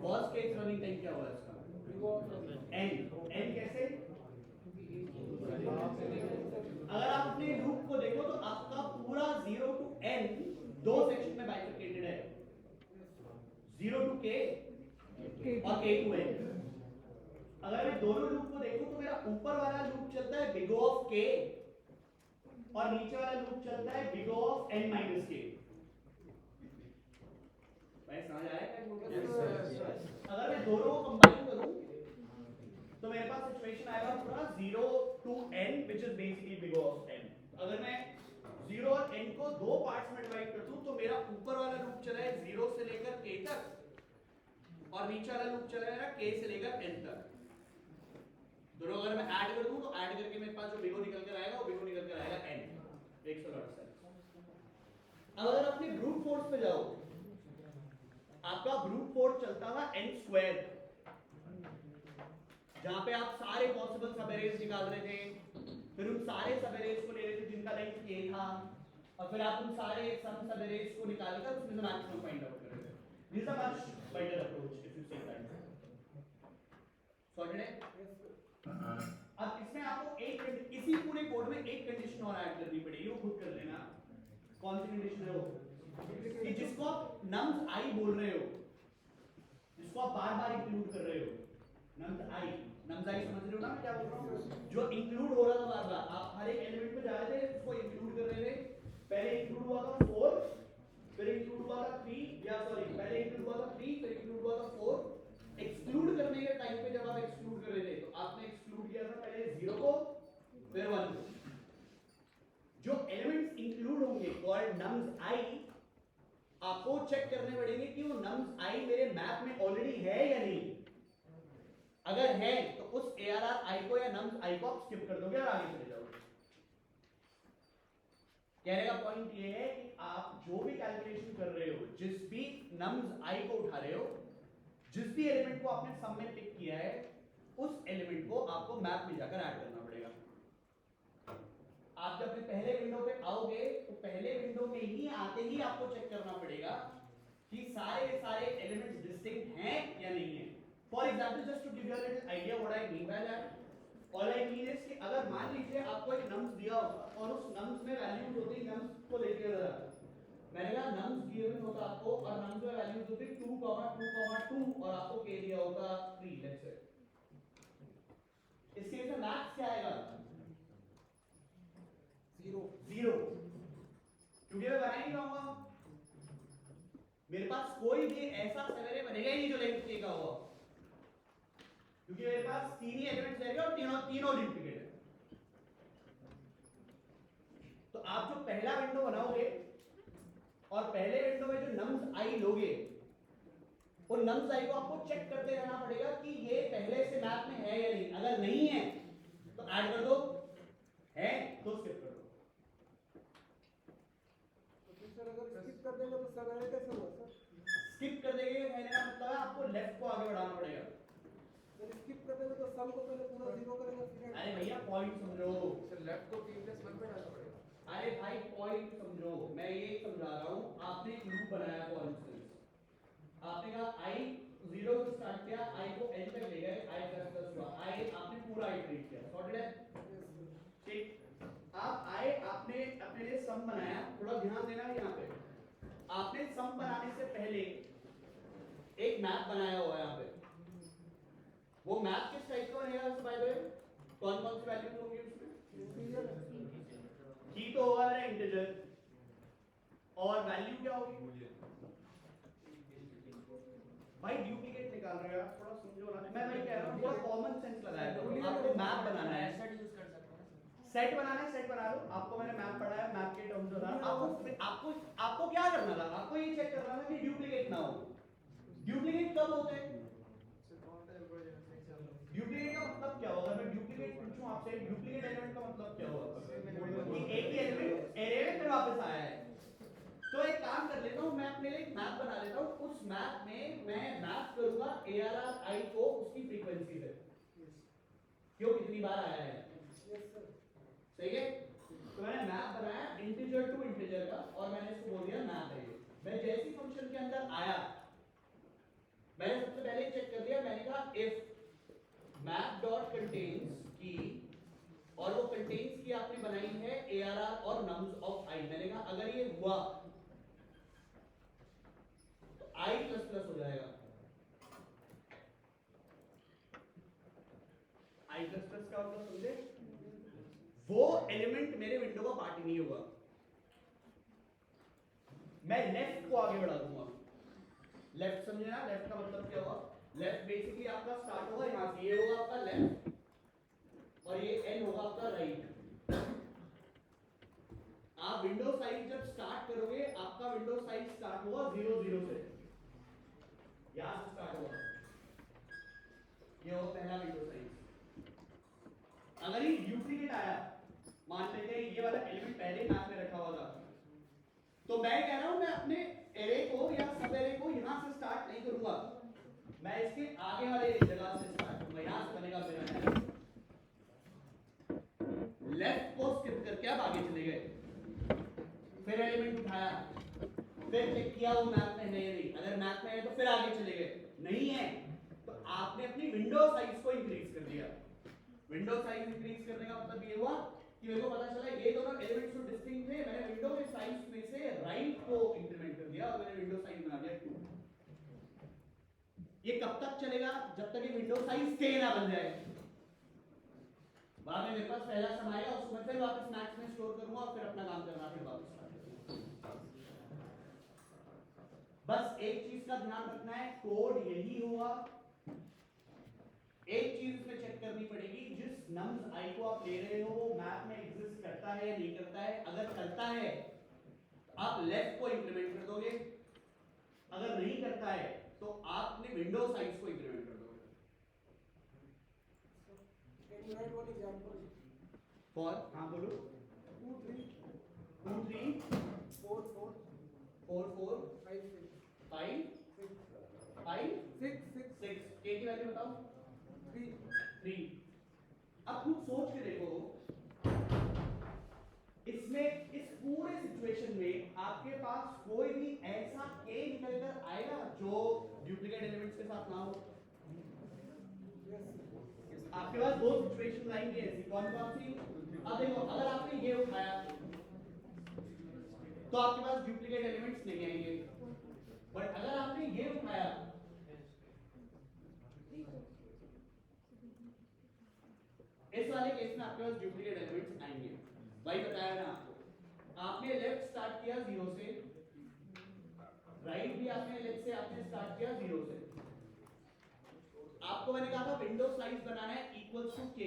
वर्स्ट केस रनिंग टाइम क्या होगा इसका? n कैसे? अगर आप अपने लूप को देखो तो आपका पूरा 0 to n दो सेक्शन में बाइफरकेटेड है. 0 to k और k to n. अगर मैं दोनों लूप को देखूं तो मेरा ऊपर वाला लूप चलता है big O of k और नीचे वाला लूप चलता है big O of n minus k. भाई समझ आया क्या? अगर मैं दोनों को कंबाइन करूं तो मेरे पास सिचुएशन आएगा पूरा 0 to n which is basically big O of n. अगर मैं 0 और n को दो पार्ट्स में डिवाइड कर दूं तो मेरा ऊपर वाला लूप चला है 0 से लेकर k तक और नीचे वाला लूप चला है k से लेकर n तक. दोनों अगर मैं ऐड कर दूं तो ऐड करके मेरे पास जो बिगो निकल कर आएगा वो बिगो निकल कर आएगा n 128. अब अगर अपने ब्रूट फोर्स पे जाओ, आपका ब्रूट फोर्स चलता हुआ n स्क्वायर, जहां पे आप सारे पॉसिबल सब एरेज निकाल रहे थे. फिर उन सारे सब एरेज को ले रहे थे जिनका लेंथ k था और फिर आप उन सारे सब एरेज को निकालकर उसमें से मैक्सिमम फाइंड आउट कर रहे थे. This is a much better approach if you say that. Sorted है? अब इसमें आपको इसी पूरे कोड में एक कंडीशन और ऐड करनी पड़ेगी. वो खुद कर लेना. कौन सी कंडीशन है वो? कि जिसको आप nums i बोल रहे हो, जिसको आप बार बार इंक्लूड कर रहे हो, nums i समझ रहे हो ना मैं क्या बोल रहा हूँ? जो इंक्लूड हो रहा था बार बार, आप हर एक एलिमेंट पे जा रहे थे, उसको इंक्लूड कर रहे थे. पहले इंक्लूड हुआ था 4, फिर इंक्लूड हुआ था 3, या सॉरी पहले इंक्लूड हुआ था 3, फिर इंक्लूड हुआ था 4. एक्सक्लूड करने के टाइम पे जब आप एक्सक्लूड कर रहे थे तो आपने एक्सक्लूड किया था पहले 0 को फिर 1 को. जो एलिमेंट्स इंक्लूड होंगे कॉल्ड nums i, आपको चेक करने पड़ेंगे कि वो nums i मेरे मैप में ऑलरेडी है या नहीं. अगर है तो उस ARR i को या nums i को आप स्किप कर दोगे और आगे चले जाओगे. कहने का पॉइंट ये है कि आप जो भी कैलकुलेशन कर रहे हो, जिस भी nums i को उठा रहे हो, जिस भी एलिमेंट को आपने सम में पिक किया है, उस एलिमेंट को आपको मैप में जाकर ऐड करना पड़ेगा. आप जब अपने पहले विंडो पे आओगे तो पहले विंडो में ही आते ही आपको चेक करना पड़ेगा कि सारे के सारे एलिमेंट्स डिस्टिंक्ट हैं या नहीं है। For example just to give you a little idea what I mean by that, all I mean is कि अगर मान लीजिए आपको एक नम्स दिया होगा और उस नम्स में वैल्यूज होती है, नम्स को देखिए जरा, मैंने कहा नम्स गिवन होता आपको और नम्स में वैल्यूज होती 2, 2, 2 और आपको k दिया होगा 3 लेट्स से। इसके लिए मैक्स क्या आएगा? 0, क्योंकि मैं बना ही नहीं पाऊंगा, मेरे पास कोई भी ऐसा सवेरे बनेगा ही नहीं जो लेंथ k का होगा, क्योंकि मेरे पास तीन ही एलिमेंट्स रहेंगे और तीनों डुप्लीकेट है। तो आप जो पहला विंडो बनाओगे और पहले विंडो में जो नम्स आई लोगे, उन नम्स आई को आपको चेक करते रहना पड़ेगा कि ये पहले से मैप में है या नहीं। अगर नहीं है तो ऐड कर दो, है तो स्किप कर दो। तो फिर सर अगर स्किप कर देंगे तो सब एरे कैसे होगा सर? स्किप कर देंगे कहने का मतलब है आपको लेफ्ट को आगे बढ़ाना पड़ेगा। सर स्किप कर देंगे तो सम को पहले पूरा 0 करेंगे फिर अरे भैया पॉइंट समझो, सर लेफ्ट को 3 + 1 पे डालना पड़ेगा। अरे भाई पॉइंट समझो, मैं ये समझा रहा हूँ। आपने एक लूप बनाया फॉर इंस्टेंस, आपने कहा i 0 से स्टार्ट किया, i को n तक ले गए, i ++ हुआ, i आपने पूरा इटरेट किया, सॉर्टेड है, ठीक। अब i आपने अपने लिए सम बनाया, थोड़ा ध्यान देना यहाँ पे, आपने सम बनाने से पहले एक मैप बनाया हुआ है यहाँ पे। वो मैप किस टाइप का बनेगा बाय द वे? कौन कौन सी वैल्यूज होंगी उसमें? की तो होगा मेरा इंटीजर, और वैल्यू क्या होगी भाई? डुप्लीकेट निकाल रहे हो यार, थोड़ा समझो ना। मैं वही कह रहा हूँ, थोड़ा कॉमन सेंस लगाया करो। आपको मैप बनाना है, सेट बनाना है, सेट बना लो। आपको मैंने मैप पढ़ाया, मैप के टर्म्स बता, आपको आपको क्या करना था? आपको ये चेक करना था कि डुप्लीकेट ना हो। डुप्लीकेट कब होते हैं? डुप्लीकेट का मतलब क्या होगा? मैं डुप्लीकेट पूछूं आपसे, डुप्लीकेट एलिमेंट का मतलब क्या होगा? कि एक ही एलिमेंट एरे में फिर वापस आया है। तो एक काम कर लेता हूं, मैं अपने लिए एक मैप बना लेता हूं। उस मैप में मैं मैप करूंगा ARR I को उसकी फ्रीक्वेंसी से, क्यों कितनी बार आया है। सही है? तो मैंने मैप बनाया इंटीजर टू इंटीजर का, और मैंने इसको बोल दिया मैप है। मैं जैसी फंक्शन के अंदर आया, मैंने सबसे पहले चेक कर दिया, मैंने कहा इफ मैप डॉट कंटेन्स की, और वो कंटेन्स की आपने बनाई है ARR और नम्स ऑफ I। मैंने कहा अगर ये हुआ तो I ++ हो जाएगा। I ++ का मतलब समझे? वो एलिमेंट मेरे विंडो का पार्ट ही नहीं होगा, मैं लेफ्ट को आगे बढ़ा दूंगा। लेफ्ट समझे ना? लेफ्ट का मतलब क्या होगा? लेफ्ट बेसिकली आपका स्टार्ट होगा यहां से, ये होगा आपका लेफ्ट और ये n होगा आपका राइट। आप विंडो साइज जब स्टार्ट करोगे, आपका विंडो साइज स्टार्ट होगा 0 0 से, यहां से स्टार्ट होगा, ये होगा पहला विंडो साइज। अगर ये डुप्लीकेट आया, मान लेते हैं ये वाला एलिमेंट पहले मैप में रखा हुआ था, तो मैं कह रहा हूं मैं अपने एरे को या सब एरे को यहां से स्टार्ट नहीं करूंगा, मैं इसके आगे वाले जगह से स्टार्ट करूंगा। यहां से बनेगा मेरा लेफ्ट को स्किप करके आप आगे चले गए, फिर एलिमेंट उठाया, फिर चेक किया वो मैप में नहीं, अगर मैप में है तो फिर आगे चले गए, नहीं है तो आपने अपनी विंडो साइज को इंक्रीज कर दिया। विंडो साइज इंक्रीज करने का मतलब ये हुआ कि मेरे को पता चला ये दोनों एलिमेंट्स तो डिस्टिंक्ट थे, मैंने विंडो के साइज में से राइट को इंक्रीमेंट कर दिया और मैंने विंडो साइज बना दिया 2। ये कब तक चलेगा? जब तक ये विंडो साइज k ना बन जाए। बाद में मेरे पास पहला सम आएगा, उसको मैं फिर वापस मैक्स में स्टोर करूंगा और फिर अपना काम करना फिर वापस स्टार्ट करूंगा। बस एक चीज का ध्यान रखना है, कोड यही हुआ। एक चीज इसमें चेक करनी पड़ेगी, जिस नम्स i को आप ले रहे हो वो मैप में एग्जिस्ट करता है या नहीं करता है। अगर करता है तो आप लेफ्ट को इंक्रीमेंट कर दोगे, अगर नहीं करता है तो आप अपने विंडो साइज को इंक्रीमेंट कर दोगे। फॉर हाँ बोलो 2 3 2 3 4 4 4 4 5 6 5 6 5 6 6 6 k की वैल्यू बताओ 3 3। अब खुद सोच के देखो, पास कोई भी ऐसा k निकल कर आएगा जो डुप्लीकेट एलिमेंट्स के साथ ना हो? आपके पास दो सिचुएशन आएंगी ऐसी, कौन कौन सी? अब देखो, अगर आपने ये उठाया तो आपके पास डुप्लीकेट एलिमेंट्स नहीं आएंगे, बट अगर आपने ये उठाया इस वाले केस में आपके पास डुप्लीकेट एलिमेंट्स आएंगे। भाई बताया ना आपको, आपने लेफ्ट स्टार्ट किया 0 से, राइट भी आपने लेफ्ट से आपने स्टार्ट किया 0 से। आपको मैंने कहा था विंडो साइज बनाना है इक्वल्स टू k।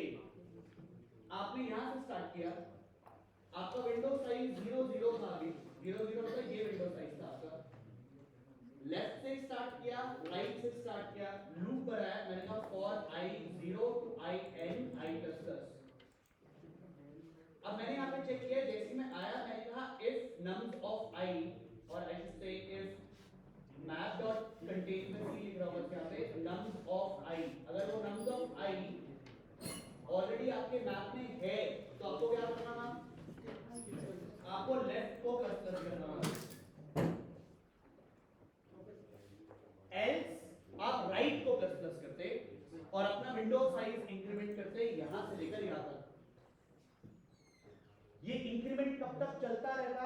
आपने यहां से स्टार्ट किया, आपका विंडो साइज 0 0 था, अभी 0 0 मतलब ये विंडो साइज था आपका। लेफ्ट से स्टार्ट किया, राइट से स्टार्ट किया, लूप बनाया, मैंने कहा for i 0 to i n i plus plus. अब मैंने यहाँ पे चेक किया, जैसे मैं आया मैंने कहा if nums of I, और I should say if map dot contain में c लिख रहा हूँ यहाँ पे nums of I, अगर वो nums of I ऑलरेडी आपके मैप में है तो आपको क्या करना था? आपको लेफ्ट को प्लस प्लस करना था, एल्स आप राइट को प्लस प्लस करते और अपना विंडो साइज इंक्रीमेंट करते यहां से लेकर यहां तक। ये इंक्रीमेंट कब तक चलता रहता?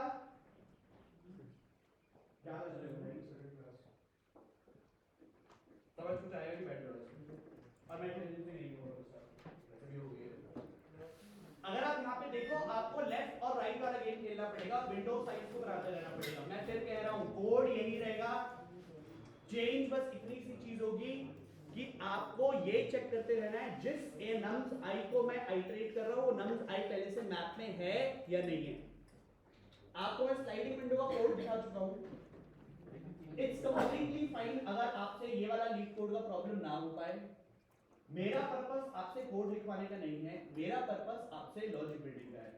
क्या कर रहे हो? समझ कुछ आएगा कि बैठ रहा और मैं नहीं हो अगर आप यहाँ पे देखो, आपको लेफ्ट और राइट वाला गेम खेलना पड़ेगा, विंडो साइज को बढ़ाते रहना पड़ेगा। मैं सिर्फ कह रहा हूँ कोड यही रहेगा, चेंज बस इतनी सी चीज होगी कि आपको ये चेक करते रहना है जिस ए नम्स आई को मैं आइटरेट कर रहा हूँ वो नम्स आई पहले से मैप में है या नहीं है। आपको मैं स्लाइडिंग विंडो का कोड दिखा चुका हूँ। इट्स कंप्लीटली फाइन अगर आपसे ये वाला लीड कोड का प्रॉब्लम ना हो पाए। मेरा पर्पस आपसे कोड लिखवाने का नहीं है, मेरा पर्पस आपसे लॉजिक बिल्डिंग का है।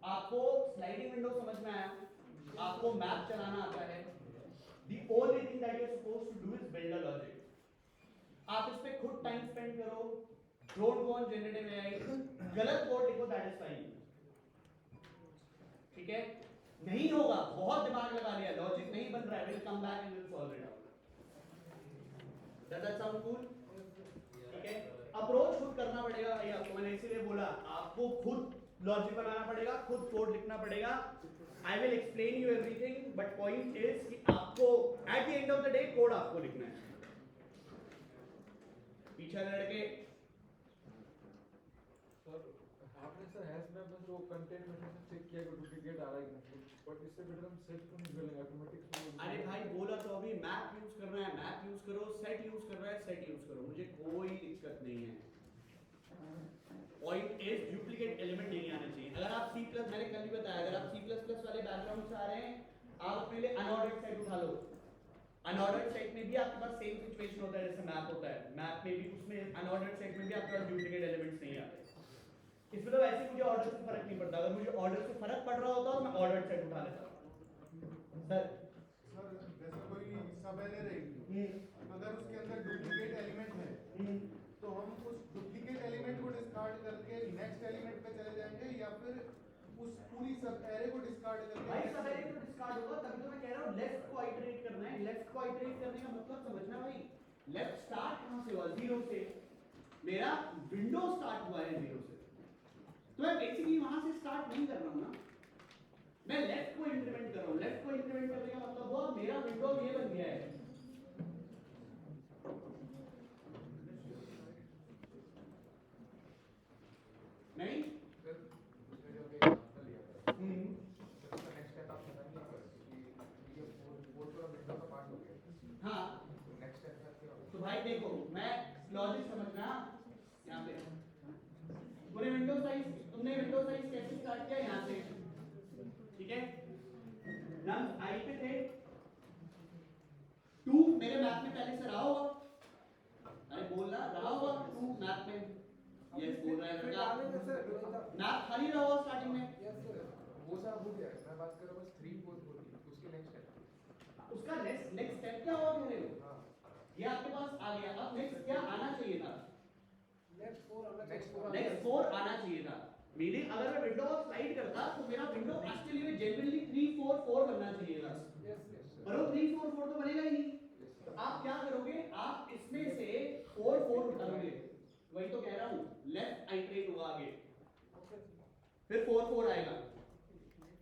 आपको स्लाइडिंग विंडो समझ में आया, आपको मैप चलाना आता है, the only thing that you're supposed to do is build a logic। आप इस पे खुद टाइम स्पेंड करो, don't go on generative AI, गलत कोड लिखो, that is fine, ठीक है? नहीं होगा, बहुत दिमाग लगा लिया, लॉजिक नहीं बन रहा है, we'll come back and we'll solve it out। Does that sound cool? ठीक है? अप्रोच खुद करना पड़ेगा भाई आपको, मैंने इसीलिए बोला आपको खुद लॉजिक बनाना पड़ेगा, खुद कोड लिखना पड़ेगा। I will explain you everything, but point is कि आपको at the end of the day code आपको लिखना है। पीछे लड़के आपने सर हैश मैप में जो कंटेंट में से चेक किया कि डुप्लीकेट आ रहा है कि नहीं, बट इससे बेटर हम सेट को नहीं करेंगे ऑटोमेटिक। अरे भाई बोला तो अभी मैप यूज कर रहा है, मैप यूज करो, सेट यूज कर रहा है, सेट यूज करो, मुझे कोई दिक्कत नहीं है। पॉइंट इज डुप्लीकेट एलिमेंट नहीं आने चाहिए। अगर आप C+, मैंने कल भी बताया, अगर आप C++ वाले बैकग्राउंड से आ रहे हैं, आप अपने लिए अनऑर्डर्ड सेट उठा लो। अनऑर्डर्ड सेट में भी आपके पास सेम सिचुएशन होता है जैसे मैप होता है, मैप में भी उसमें अनऑर्डर्ड सेट में भी आपके पास डुप्लीकेट एलिमेंट्स नहीं आते। इसमें तो वैसे मुझे ऑर्डर से फर्क नहीं पड़ता, अगर मुझे ऑर्डर से फर्क पड़ रहा होता तो मैं ऑर्डर्ड सेट उठा लेता। सर जैसे कोई सब एरे रहेगी, अगर उसके अंदर डुप्लीकेट एलिमेंट है तो हम उस डुप्लीकेट एलिमेंट को डिस्कार्ड करके नेक्स्ट एलिमेंट पे चले जाएंगे या फिर उस पूरी सब एरे को डिस्कार्ड करके भाई सब एरे को डिस्कार्ड होगा, तभी तो मैं कह रहा हूं लेफ्ट को आइटरेट करना है। लेफ्ट को आइटरेट करने का मतलब समझना भाई, लेफ्ट स्टार्ट कहां से हुआ? 0 से। मेरा विंडो स्टार्ट हुआ है 0 से, तो मैं बेसिकली वहां से स्टार्ट नहीं कर रहा हूं ना, मैं लेफ्ट को इंक्रीमेंट कर रहा हूं। लेफ्ट को इंक्रीमेंट करने का मतलब हुआ मेरा विंडो ये बन गया है। नहीं हाँ, तो भाई देखो मैं लॉजिक समझना यहाँ पे, पूरे विंडो साइज, तुमने विंडो साइज कैसे स्टार्ट किया? यहाँ से, ठीक है? नम्स आई पे थे, 2 मेरे मैप में पहले से रहा होगा, अरे बोलना रहा होगा 2 मैप में, यस बोल रहा है लड़का, मैप खाली रहा होगा स्टार्टिंग में। वो सब हो गया, मैं बात कर रहा हूँ बस 3 4 बोल रही उसके नेक्स्ट है, उसका नेक्स्ट स्टेप क्या होगा कह रहे हो? ये आपके पास आ गया, अब नेक्स्ट क्या आना चाहिए था? नेक्स्ट 4 आना चाहिए था। मीनिंग अगर मैं विंडो को स्लाइड करता तो मेरा विंडो एक्चुअली में जेन्युइनली 3 4 4 बनना चाहिए। फिर 4 4 आएगा,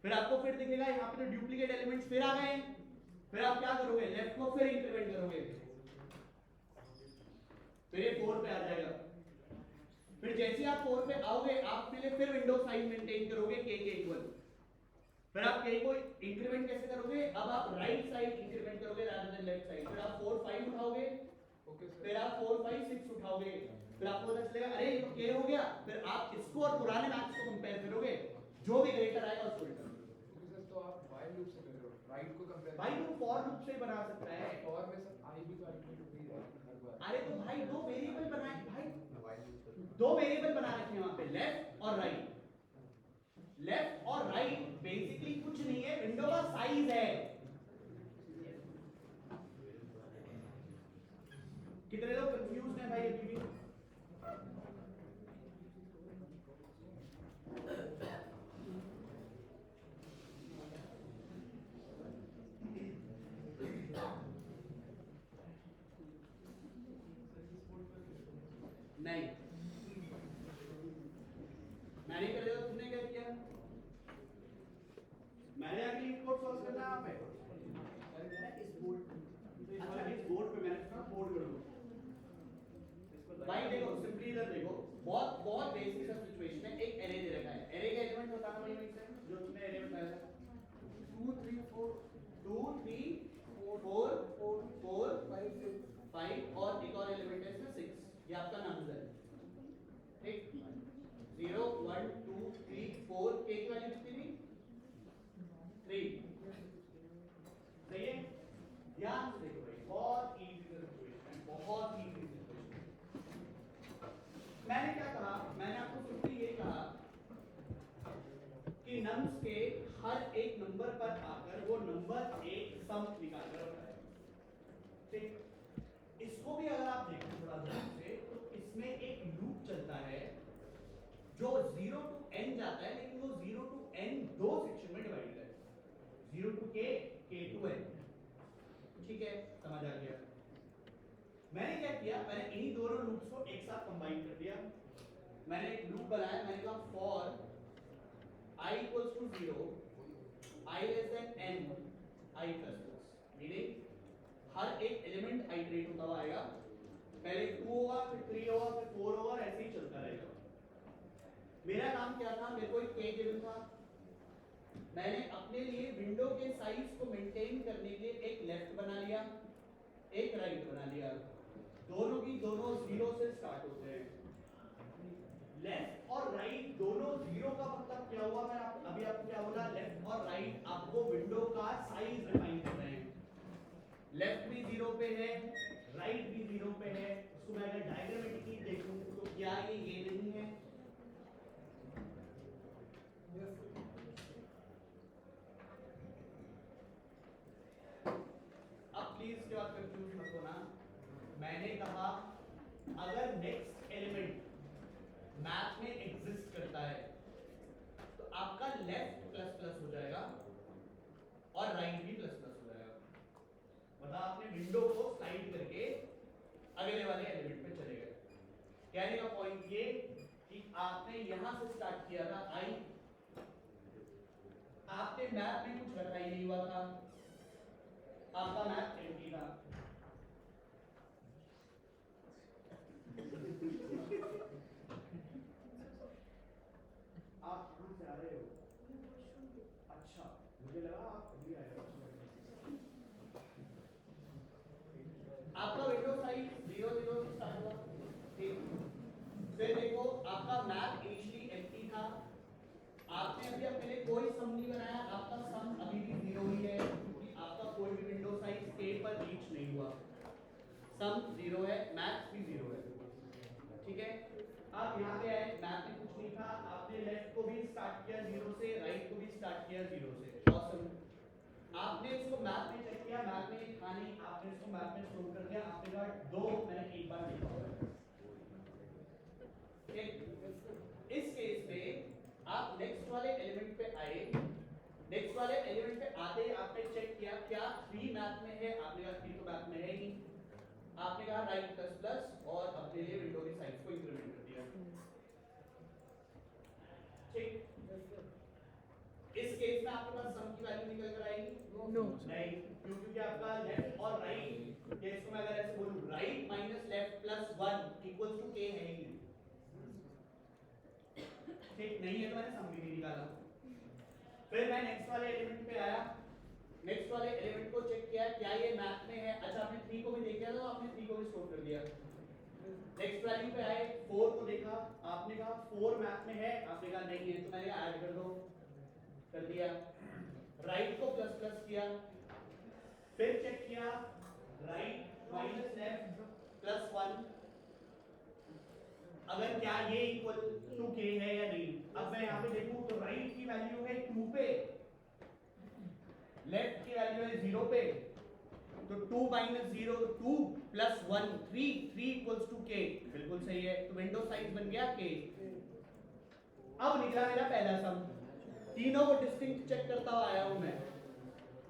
फिर आपको फिर दिखेगा यहाँ पे तो डुप्लीकेट एलिमेंट्स फिर आ गए हैं, फिर आप क्या करोगे, लेफ्ट को फिर इंक्रीमेंट करोगे, फिर ये 4 पे आ जाएगा। फिर जैसे आप 4 पे आओगे आप अपने लिए फिर विंडो साइज मेंटेन करोगे k के इक्वल, फिर आप k को इंक्रीमेंट कैसे करोगे, अब आप राइट साइड इंक्रीमेंट करोगे रादर देन लेफ्ट साइड, फिर आप 4 5 उठाओगे, फिर आप 4 5 6 उठाओगे, फिर आपको पता चलेगा अरे ये तो k हो गया, फिर आप इसको और पुराने मैथ्स को कंपेयर करोगे, जो भी ग्रेटर आएगा उसको रिटर्न करोगे। सर तो आप while loop से कर रहे हो, राइट को कंपेयर भाई वो फॉर लूप से बना सकता है, और में सर आई भी तो आर्गुमेंट भी है हर बार। अरे तो भाई दो वेरिएबल बनाए, भाई दो वेरिएबल बना रखे हैं वहां पे, लेफ्ट और राइट, लेफ्ट और राइट बेसिकली कुछ नहीं है, विंडो का साइज है। कितने लोग कंफ्यूज हैं भाई अभी भी? नहीं मैंने कर दिया, तुमने क्या किया? मैंने आगे इंपोर्ट सॉल्व करना है यहाँ पे, इस बोर्ड, अच्छा इस बोर्ड पे मैंने कहा बोर्ड करूंगा। भाई देखो सिंपली इधर देखो, बहुत बहुत बेसिक सा सिचुएशन है, एक एरे दे रखा है, एरे का एलिमेंट बताना भाई वहीं से जो तुमने एरे बताया था, 2 3 4 2 3 4 4 5 6 5 और एक और एलिमेंट है इसमें 6, ये आपका नंबर है, ठीक, 0 1 2 3 4, k की वैल्यू कितनी थी? 3, सही है? ध्यान से देखो भाई, बहुत इजी सिचुएशन है, बहुत इजी सिचुएशन। मैंने क्या कहा, मैंने आपको सिंपली ये कहा कि नम्स के हर एक नंबर पर आकर वो नंबर एक सम निकाल कर बताएगा, ठीक। इसको भी अगर आप देखो थोड़ा ध्यान से तो इसमें एक लूप चलता है जो 0 टू n जाता है, लेकिन वो 0 टू n दो सेक्शन में डिवाइड है, 0 to k, k to n, ठीक है, समझ आ गया। मैंने क्या किया, मैंने इन्हीं दोनों लूप्स को एक साथ कंबाइन कर दिया, मैंने एक लूप बनाया, मैंने कहा for I equals to 0, I less than n, I plus plus, meaning हर एक एलिमेंट आइटरेट होता हुआ आएगा, पहले 2 होगा, फिर 3 होगा, फिर 4 होगा, और ऐसे ही चलता रहेगा। मेरा काम क्या था, मेरे को एक k गिवन था, मैंने अपने लिए विंडो के साइज को मेंटेन करने के लिए एक लेफ्ट बना लिया, एक राइट बना लिया, दोनों की दोनों 0 से स्टार्ट होते हैं। लेफ्ट और राइट दोनों 0 का मतलब क्या हुआ, मैं अभी आपको क्या बोला, लेफ्ट और राइट आपको विंडो का साइज डिफाइन कर रहे हैं, लेफ्ट भी 0 पे है, राइट भी 0 पे है, उसको मैं अगर डायग्रामेटिकली देखूं तो क्या ये नहीं है? यस अब प्लीज इसके बाद कंफ्यूज मत होना, मैंने कहा अगर नेक्स्ट एलिमेंट मैथ में एग्जिस्ट करता है तो आपका लेफ्ट प्लस प्लस हो जाएगा और राइट भी प्लस प्लस हो जाएगा, मतलब आपने विंडो को स्लाइड करके अगले वाले एलिमेंट पे चले गए। कहने का पॉइंट ये कि आपने यहां से स्टार्ट किया था आई, आपने मैथ में कुछ रखा ही नहीं हुआ था, आपका मैथ एम्प्टी था, आप कहां से आ रहे हो? अच्छा मुझे लगा आप अभी आए हो। आपका विंडो साइज 0 0 से स्टार्ट हुआ, ठीक, फिर देखो आपका मैथ इनिशियली एम्प्टी था, आपने अभी अपने लिए कोई सम नहीं बनाया, आपका सम अभी भी 0 ही है क्योंकि आपका कोई भी विंडो साइज k पर रीच नहीं हुआ, सम 0 है, मैथ भी 0 है, ठीक है। आप यहाँ पे आए, मैथ में कुछ नहीं था, आपने लेफ्ट को भी स्टार्ट किया 0 से, राइट को भी स्टार्ट किया 0 से, ऑसम। आपने इसको मैथ में चेक किया, मैथ में ये था नहीं, आपने इसको मैथ में सोल्व कर दिया, आपने कहा 2 मैंने एक बार लिखा हुआ है, ठीक। इस केस में आप नेक्स्ट वाले एलिमेंट पे आए, नेक्स्ट वाले एलिमेंट पे आते ही आपने चेक किया क्या 3 मैथ में है, आपने कहा 3 तो मैथ में है ही, आपने कहा राइट प्लस प्लस और अपने लिए विंडो के साइज को इंक्रीमेंट कर दिया, ठीक। में आपके पास सम की वैल्यू निकल कर आएगी? नो नहीं, क्योंकि आपका लेफ्ट और राइट, केस को मैं अगर ऐसे बोलूं, right minus left plus 1 equals to k है ही नहीं। ठीक नहीं है तो मैंने सम भी नहीं निकाला। फिर मैं नेक्स्ट वाले एलिमेंट पे आया, नेक्स्ट वाले एलिमेंट को चेक किया क्या ये मैप में है। अच्छा, आपने 3 को भी देख लिया था तो आपने 3 को भी स्टोर कर दिया। नेक्स्ट वैल्यू पे आए, 4 को देखा, आपने कहा 4 मैप में है, आपने कहा नहीं है तो मैंने कहा ऐड कर दो, कर दिया। राइट को प्लस प्लस किया, फिर चेक किया राइट माइनस लेफ्ट प्लस 1, अगर क्या ये इक्वल टू k है या नहीं। अब मैं यहाँ पे देखूं तो राइट की वैल्यू है 2 पे, लेफ्ट की वैल्यू है 0 पे, तो 2 माइनस 0 तो 2 प्लस 1 3 इक्वल्स टू k, बिल्कुल सही है। तो विंडो साइज बन गया k। अब निकला मेरा पहला सम, तीनों को डिस्टिंक्ट चेक करता हुआ आया हूं मैं,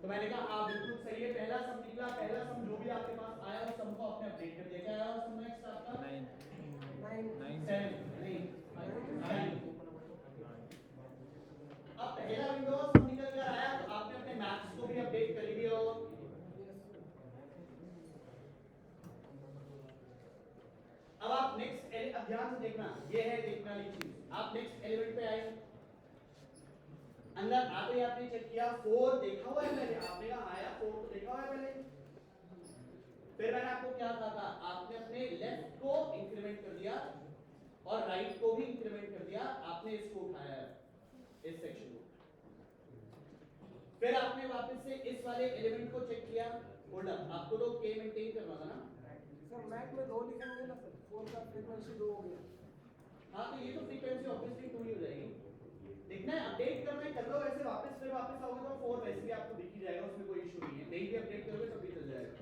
तो मैंने कहा हाँ बिल्कुल सही है, पहला सम निकला। पहला सम जो भी आपके पास आया उस सम को आपने अपडेट कर दिया। क्या आया सम नेक्स्ट आपका? 7 नहीं 9। अब पहला विंडो सम निकल कर आया तो आपने अपने मैथ्स को भी अपडेट कर लिया होगा। अब आप नेक्स्ट अब ध्यान से देखना, ये है देखने वाली चीज। आप नेक्स्ट एलिमेंट पे आए, अंदर आते ही आपने चेक किया 4 देखा हुआ है पहले, आपने कहा आया 4 तो देखा हुआ है पहले। फिर मैंने आपको क्या कहा था, आपने अपने लेफ्ट को इंक्रीमेंट कर दिया और राइट को भी इंक्रीमेंट कर दिया, आपने इसको उठाया इस सेक्शन को। फिर आपने वापस से इस वाले एलिमेंट को चेक किया, होल्ड अप, आपको तो k मेंटेन करना था ना सर, मैथ में 2 लिखेंगे ना सर, 4 का फ्रीक्वेंसी 2 हो गया। हाँ, तो ये तो फ्रीक्वेंसी ऑब्वियसली 2 ही हो जाएगी। देखना है, अपडेट करना है, कर लो वैसे। वापस फिर वापस आओगे तो 4 वैसे भी आपको दिख ही जाएगा, उसमें कोई इशू नहीं है। नहीं भी अपडेट करोगे तब भी चल जाएगा।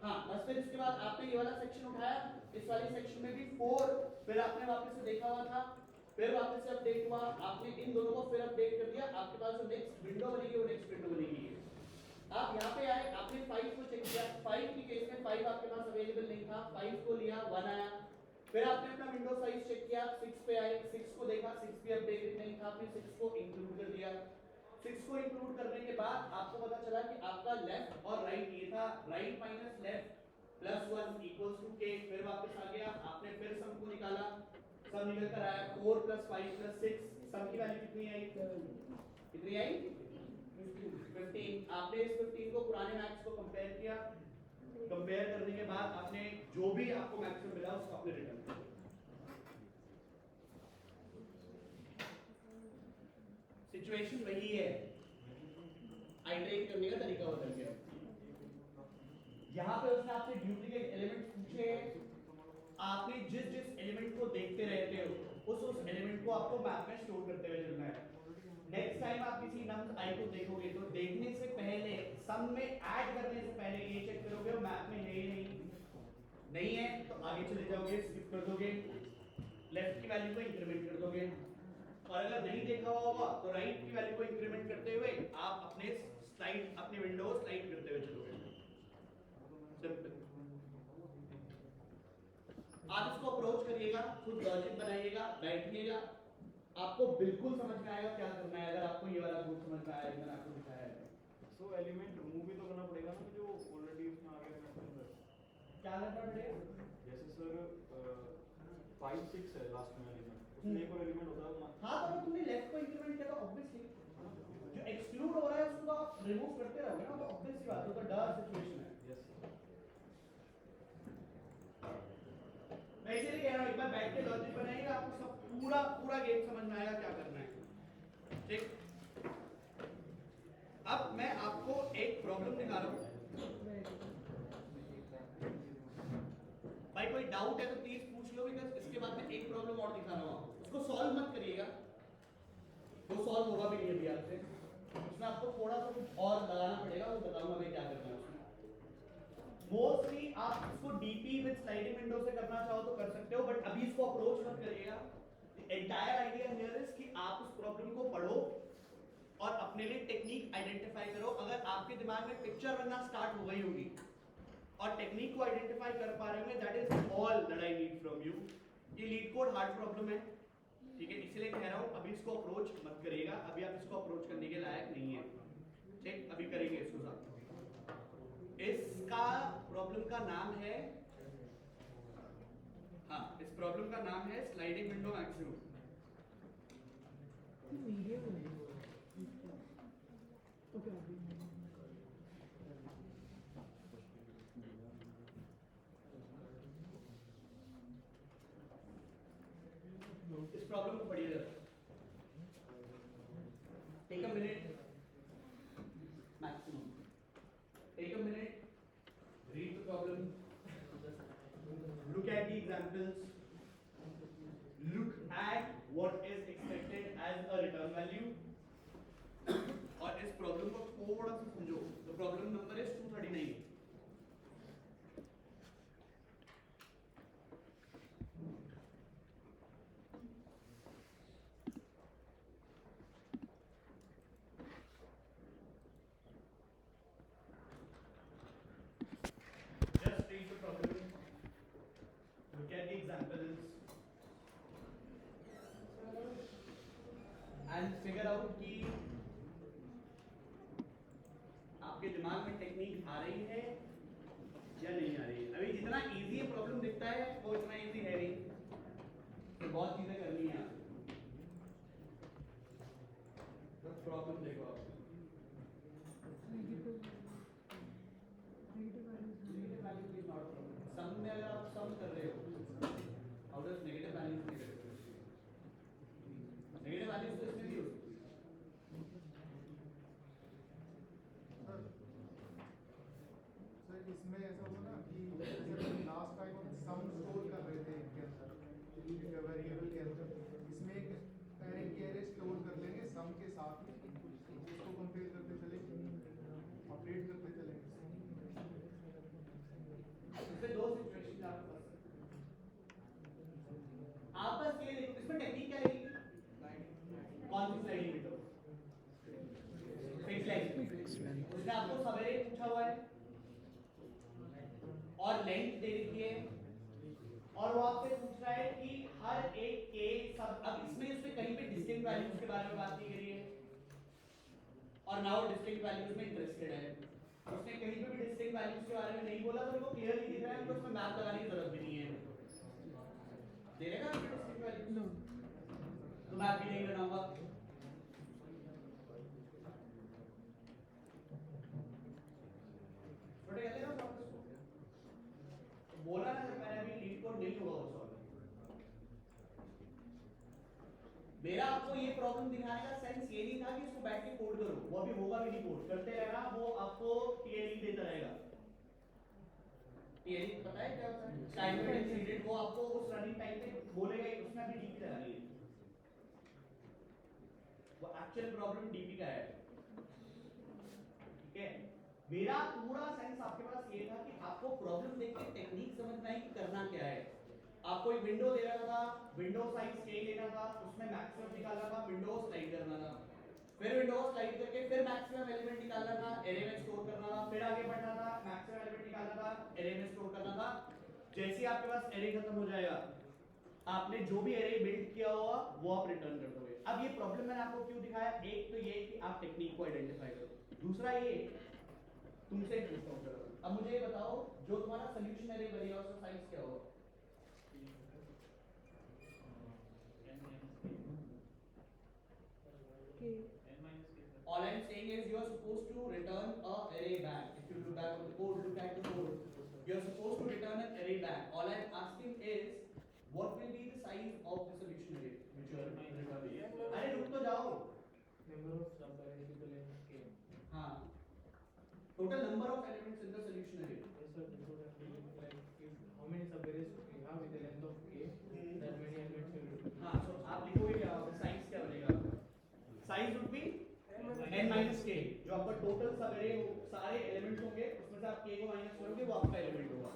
हाँ, बस फिर इसके बाद आपने ये वाला सेक्शन उठाया, इस वाले सेक्शन में भी 4, फिर आपने वापस से देखा हुआ था, फिर वापस से अपडेट हुआ, आपने इन दोनों को फिर अपडेट कर दिया। आपके पास जो नेक्स्ट विंडो बनेगी वो नेक्स्ट विंडो बनेगी। आप यहाँ पे आए, आपने 5 को चेक किया, 5 की केस में 5 आपके पास अवेलेबल नहीं था, 5 को लिया, 1 आया। फिर आपने अपना विंडो साइज चेक किया, 6 पे आए, 6 को देखा, 6 भी अपडेटेड नहीं था, आपने 6 को इंक्लूड कर दिया। 6 को इंक्लूड करने के बाद आपको पता चला कि आपका लेफ्ट और राइट ये था, right minus left plus 1 equals to k। फिर वापस आ गया, आपने फिर सम को निकाला, सम निकल कर आया 4 प्लस 5 प्लस 6, सम की वैल्यू कितनी आई? कितनी आई? 15। आपने इस 15 को पुराने मैथ्स को कंपेयर किया, कंपेयर करने के बाद आपने जो भी आपको मैथ्स में मिला उसको आपने रिटर्न किया। सिचुएशन वही है, आइटरेट करने का तरीका बदल गया। यहाँ पे उसने आपसे डुप्लीकेट एलिमेंट पूछे, आपने जिस जिस एलिमेंट को देखते रहते हो उस एलिमेंट को आपको मैप में स्टोर करते हुए चलना है। नेक्स्ट टाइम आप किसी नंबर i को देखोगे तो देखने से पहले, सम में ऐड करने से पहले ये चेक करोगे मैप में है या नहीं है तो आगे चले जाओगे, स्किप कर दोगे, लेफ्ट की वैल्यू को इंक्रीमेंट कर दोगे, और अगर नहीं देखा होगा तो राइट की वैल्यू को इंक्रीमेंट करते हुए आप अपने स्लाइड, अपने विंडो स्लाइड करते हुए चलोगे। सिंपल। आप इसको अप्रोच करिएगा, खुद लॉजिक बनाइएगा, बैठिएगा, आपको बिल्कुल समझ में आएगा क्या करना है। अगर आपको ये वाला ग्रुप समझ में आया मैंने आपको दिखाया है सो एलिमेंट रिमूव भी तो करना पड़ेगा ना, जो ऑलरेडी उसमें आ गया है अंदर। क्या करना पड़ेगा? जैसे सर 5 6 है लास्ट में एलिमेंट, उसमें एक और एलिमेंट होता है। हाँ, तो तुमने लेफ्ट को इंक्रीमेंट किया तो ऑब्वियसली जो एक्सक्लूड हो रहा है उसको आप रिमूव करते रहोगे ना, तो ऑब्वियस सी बात है, तो डर सिचुएशन है। यस मैं इसीलिए कह रहा हूँ एक बार बैठ के लॉजिक बनाइएगा, आपको सब पूरा गेम समझ में आएगा क्या करना है। ठीक, अब मैं आपको एक प्रॉब्लम दिखा रहा हूँ। भाई कोई डाउट है तो प्लीज पूछ लो, बिकॉज़ इसके बाद मैं एक प्रॉब्लम और दिखा रहा हूँ, उसको सॉल्व मत करिएगा, वो सॉल्व होगा भी नहीं अभी आपसे, उसमें आपको थोड़ा सा कुछ और लगाना पड़ेगा, वो बताऊंगा मैं क्या करना है उसमें। मोस्टली आप इसको डीपी विद स्लाइडिंग विंडो से करना चाहो तो कर सकते हो, बट अभी इसको अप्रोच मत करिएगा। एंटायर आइडिया हियर इज कि आप उस प्रॉब्लम को पढ़ो और अपने लिए टेक्निक आइडेंटिफाई करो। अगर आपके दिमाग में पिक्चर बनना स्टार्ट हो गई होगी और टेक्निक को आइडेंटिफाई कर पा रहे होंगे, that is all that I need from you. ये लीड कोड हार्ड प्रॉब्लम है, ठीक है, इसलिए कह रहा हूँ अभी इसको अप्रोच मत करिएगा, अभी आप इसको अप्रोच करने के लायक नहीं है, ठीक, अभी करेंगे इसको साथ। इसका प्रॉब्लम का नाम है, हाँ, इस प्रॉब्लम का नाम है स्लाइडिंग विंडो मैक्सिमम। इस प्रॉब्लम को पढ़िए जरा, take a minute maximum, take a minute, read the problem, look at the examples, look at what is expected as a return value, और इस प्रॉब्लम को थोड़ा सा समझो। तो problem number is 239। Just read the problem, look at the examples, and figure out कि आपके दिमाग में टेक्निक आ रही है या नहीं आ रही है। अभी जितना इजी ये प्रॉब्लम दिखता है वो इतना इजी है नहीं, तो बहुत चीजें करनी है आपको। प्रॉब्लम देखो आप, सम में अगर आप सम कर रहे हो, how does negative values negative values तो इसमें भी हो सकती सर इसमें ऐसा होगा ना कि जैसे लास्ट टाइम हम सम स्टोर कर रहे थे इनके अंदर एक वेरिएबल के अंदर, इसमें एक एरे की एरे स्टोर कर लेंगे सम के साथ में, उसको कंपेयर करते चलेंगे, अपडेट करते चलेंगे। इसमें दो सिचुएशन आपके पास आप बस ये देखो, इसमें टेक्निक क्या लगेगी, कौन सी स्लाइडिंग विंडो, फिक्स लाइन, उसने आपको सवेरे पूछा हुआ है और लेंथ दे रखी है, और वो आपसे पूछ रहा है कि हर एक के सब, अब इसमें उसने कहीं पे डिस्टिंक्ट वैल्यूज के बारे में बात नहीं करी है, और ना वो डिस्टिंक्ट वैल्यूज में इंटरेस्टेड है, उसने कहीं पे भी डिस्टिंक्ट वैल्यूज के बारे में नहीं बोला, तो उनको क्लियरली दिख रहा है कि उसमें मैप लगाने की जरूरत भी नहीं है। दे देगा डिस्टिंक्ट वैल्यूज, तो मैप भी नहीं बनाऊंगा। छोटे कहते हैं ना सब इसको बोला ना, जब मैंने अभी लीड कोड नहीं होगा वो सॉल्व। मेरा आपको ये प्रॉब्लम दिखाने का सेंस ये नहीं था कि इसको बैठ के कोड करो, वो अभी होगा भी नहीं, कोड करते रहना, वो आपको टीएलई देता रहेगा। टीएलई पता है क्या होता है, टाइम इंसीडेंट, वो आपको उस रनिंग टाइम पे बोलेगा ही, उसमें भी डीपी लगानी है, वो एक्चुअल प्रॉब्लम डीपी का है, ठीक है। मेरा पूरा सेंस आपके पास ये था कि आपको प्रॉब्लम देख के टेक्निक समझना है कि करना क्या है। आपको एक विंडो दे रहा था, विंडो साइज के लेना था, उसमें मैक्सिमम निकालना था, विंडो स्लाइड करना था, फिर विंडो स्लाइड करके फिर मैक्सिमम एलिमेंट निकालना था, एरे में स्टोर करना था, फिर आगे बढ़ना था, मैक्सिमम एलिमेंट निकालना था, एरे में स्टोर करना था। जैसे ही आपके पास एरे खत्म हो जाएगा, आपने जो भी एरे बिल्ड किया होगा वो आप रिटर्न कर दोगे। अब ये प्रॉब्लम मैंने आपको क्यों दिखाया, एक तो ये कि आप टेक्निक को आइडेंटिफाई करो, दूसरा ये तुमसे पूछता हूं, चलो अब मुझे ये बताओ, जो तुम्हारा सॉल्यूशन एरे बनेगा उसका साइज क्या होगा? All I'm saying is you are supposed to return a array back. If you look back on the code, look at the code. You are supposed to return an array back. All I'm asking is what will be the size of the solution array which you are returning? अरे रुक तो जाओ. Number of sub-arrays with the length k. हाँ. Total number of elements in the solution array. Yes sir, this would have been like if how many sub-arrays you have with the length of k, that many elements will be. हाँ, so आप लिखोगे क्या? साइज क्या बनेगा? Size would be n minus k, जो आपका टोटल सब एरे सारे एलिमेंट्स होंगे, उसमें से आप k को माइनस करोगे, वो आपका एलिमेंट होगा।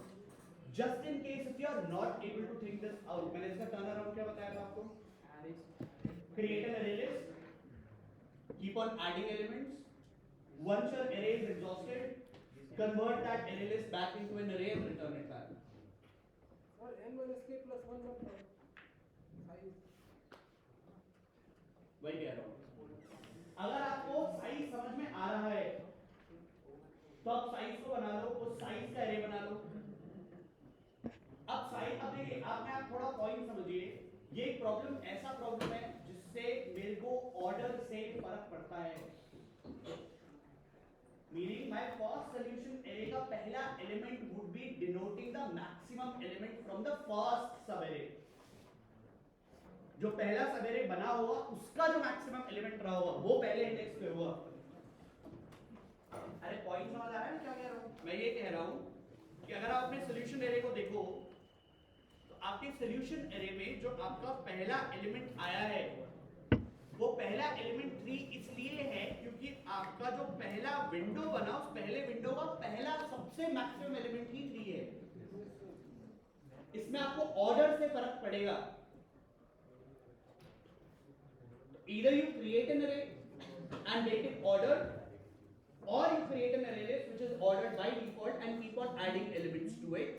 Just in case if you are not able to think this out, मैंने इसका टर्न अराउंड क्या बताया था आपको? Create an array list, keep on adding elements. Once your array is exhausted, convert that array list back into an array and return it back. Or n minus k plus 1 not size. वही कह रहा हूँ। अगर आपको साइज समझ में आ रहा है तो आप साइज को बना लो, उस साइज का एरे बना लो। अब साइज, अब देखिए आप थोड़ा पॉइंट समझिए, ये एक प्रॉब्लम, ऐसा प्रॉब्लम है जिससे मेरे को ऑर्डर से फर्क पड़ता है। Meaning my first solution array का पहला element would be denoting the maximum element from the first सब एरे। जो पहला सब एरे बना होगा उसका जो मैक्सिमम एलिमेंट रहा होगा वो पहले इंडेक्स पे होगा। अरे पॉइंट समझ आ रहा है मैं क्या कह रहा हूं? मैं ये कह रहा हूं कि अगर आप अपने सॉल्यूशन एरे को देखो तो आपके सॉल्यूशन एरे में जो आपका पहला एलिमेंट आया है वो पहला एलिमेंट 3 इसलिए है क्योंकि आपका जो पहला विंडो बना उस पहले विंडो का पहला सबसे मैक्सिमम एलिमेंट ही 3 है। इसमें आपको ऑर्डर से फर्क पड़ेगा। Either you create an array and make it ordered, or you create an array list which is ordered by default and keep on adding elements to it.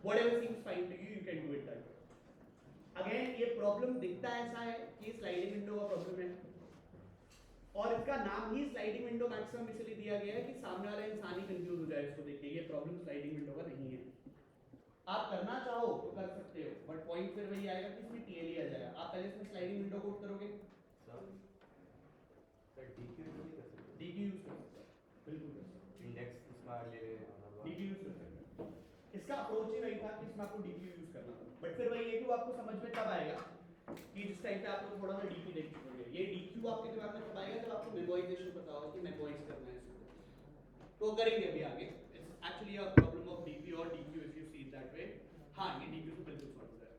Whatever seems fine to you, you can do it that way. Again, ये प्रॉब्लम दिखता ऐसा है कि स्लाइडिंग विंडो का प्रॉब्लम है और इसका नाम ही स्लाइडिंग विंडो मैक्सिमम इसलिए दिया गया है कि सामने वाला इंसान ही कंफ्यूज हो जाए इसको देख के। ये प्रॉब्लम स्लाइडिंग विंडो का नहीं है। आप करना चाहो तो कर सकते हो, बट पॉइंट फिर वही आएगा कि इसमें टीएल ही आ जाएगा। आप पहले इसमें स्लाइडिंग विंडो कोड करोगे, डीक्यू यूज कर सकते हो, बिल्कुल इंडेक्स इसका ले ले डीक्यू यूज कर सकते हो। इसका अप्रोच ही वही था कि इसमें आपको डीक्यू यूज करना था, बट फिर वही है कि वो आपको समझ में तब आएगा कि जिस टाइम पे आप लोग थोड़ा सा डीक्यू देख चुके। ये डीक्यू आपके दिमाग में तब आएगा जब आपको मेमोराइजेशन पता होगा कि मेमोराइज करना है इसको, तो करेंगे अभी आगे। It's actually a problem of DP और deque if you see it that way. हां, ये डीक्यू तो बिल्कुल सॉल्व हो जाएगा।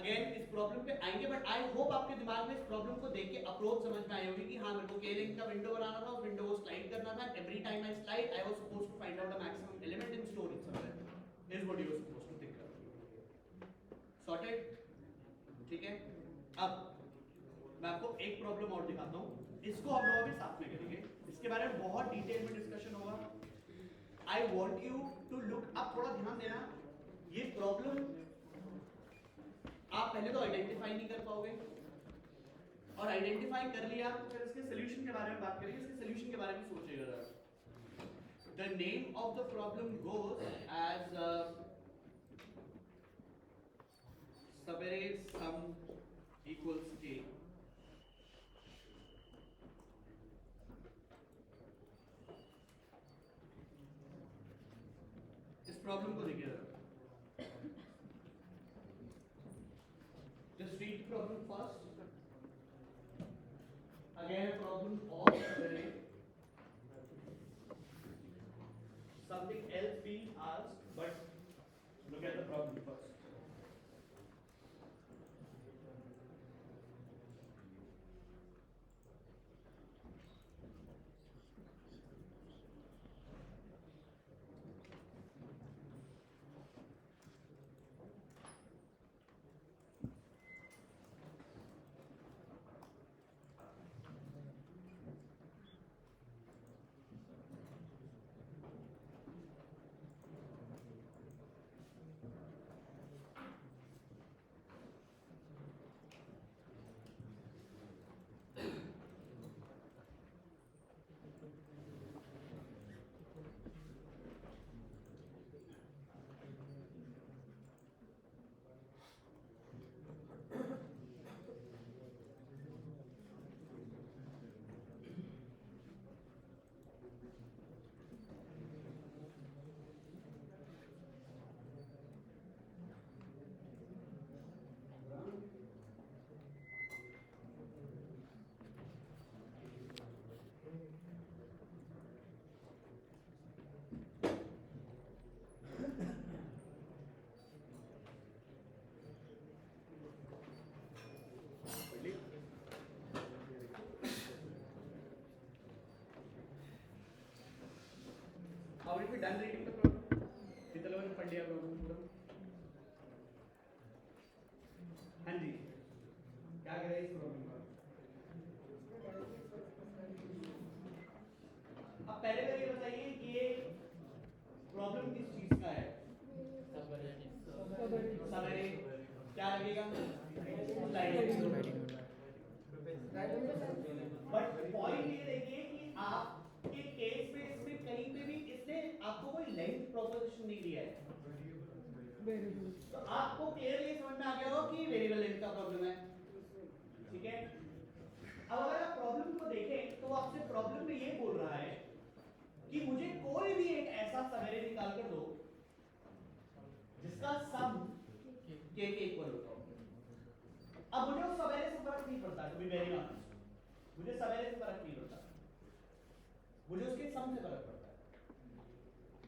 अगेन इस प्रॉब्लम पे आएंगे, बट आई होप आपके दिमाग में इस प्रॉब्लम को देख के अप्रोच समझ में आई होगी कि हाँ मेरे को k-link का विंडो बनाना था, उस विंडो को स्लाइड करना था। Every time I slide I was supposed to find out the maximum element and store it somewhere. Is what you were supposed to think. Sorted? ठीक है। अब मैं आपको एक प्रॉब्लम और दिखाता हूँ, इसको हम लोग अभी साथ में करेंगे। इसके बारे में बहुत डिटेल में डिस्कशन होगा। I want you to look, आप थोड़ा ध्यान देना। ये प्रॉब्लम आप पहले तो आइडेंटिफाई नहीं कर पाओगे, और आइडेंटिफाई कर लिया तो फिर इसके सॉल्यूशन के बारे में बात करेंगे। इसके सॉल्यूशन के बारे में सोचिएगा जरा। The name of the problem goes as subarray sum equals k। इस प्रॉब्लम को देखिए जरा। Just read the problem first. Again, a problem of array. Something else being asked, but look at the problem first. How will be done reading the problem? कितने लोगों ने पढ़ लिया प्रॉब्लम पूरा? हाँ जी, क्या कह रहे हैं इस प्रॉब्लम का? अब पहले तो ये बताइए कि ये प्रॉब्लम किस चीज का है? सबएरे क्या लगेगा? स्लाइडिंग वेरिएबल तो आपको क्लियरली समझ में आ गया होगा कि वेरिएबल लेंथ का प्रॉब्लम है, ठीक है। अब अगर आप प्रॉब्लम को देखें तो वो आपसे प्रॉब्लम में ये बोल रहा है कि मुझे कोई भी एक ऐसा सवेरे निकाल कर दो जिसका सम के इक्वल होता हो। अब मुझे उस सवेरे से फर्क नहीं पड़ता, टू बी वेरी ऑनेस्ट, मुझे सवेरे से फर्क नहीं पड़ता, मुझे उसके सम से फर्क पड़ता है।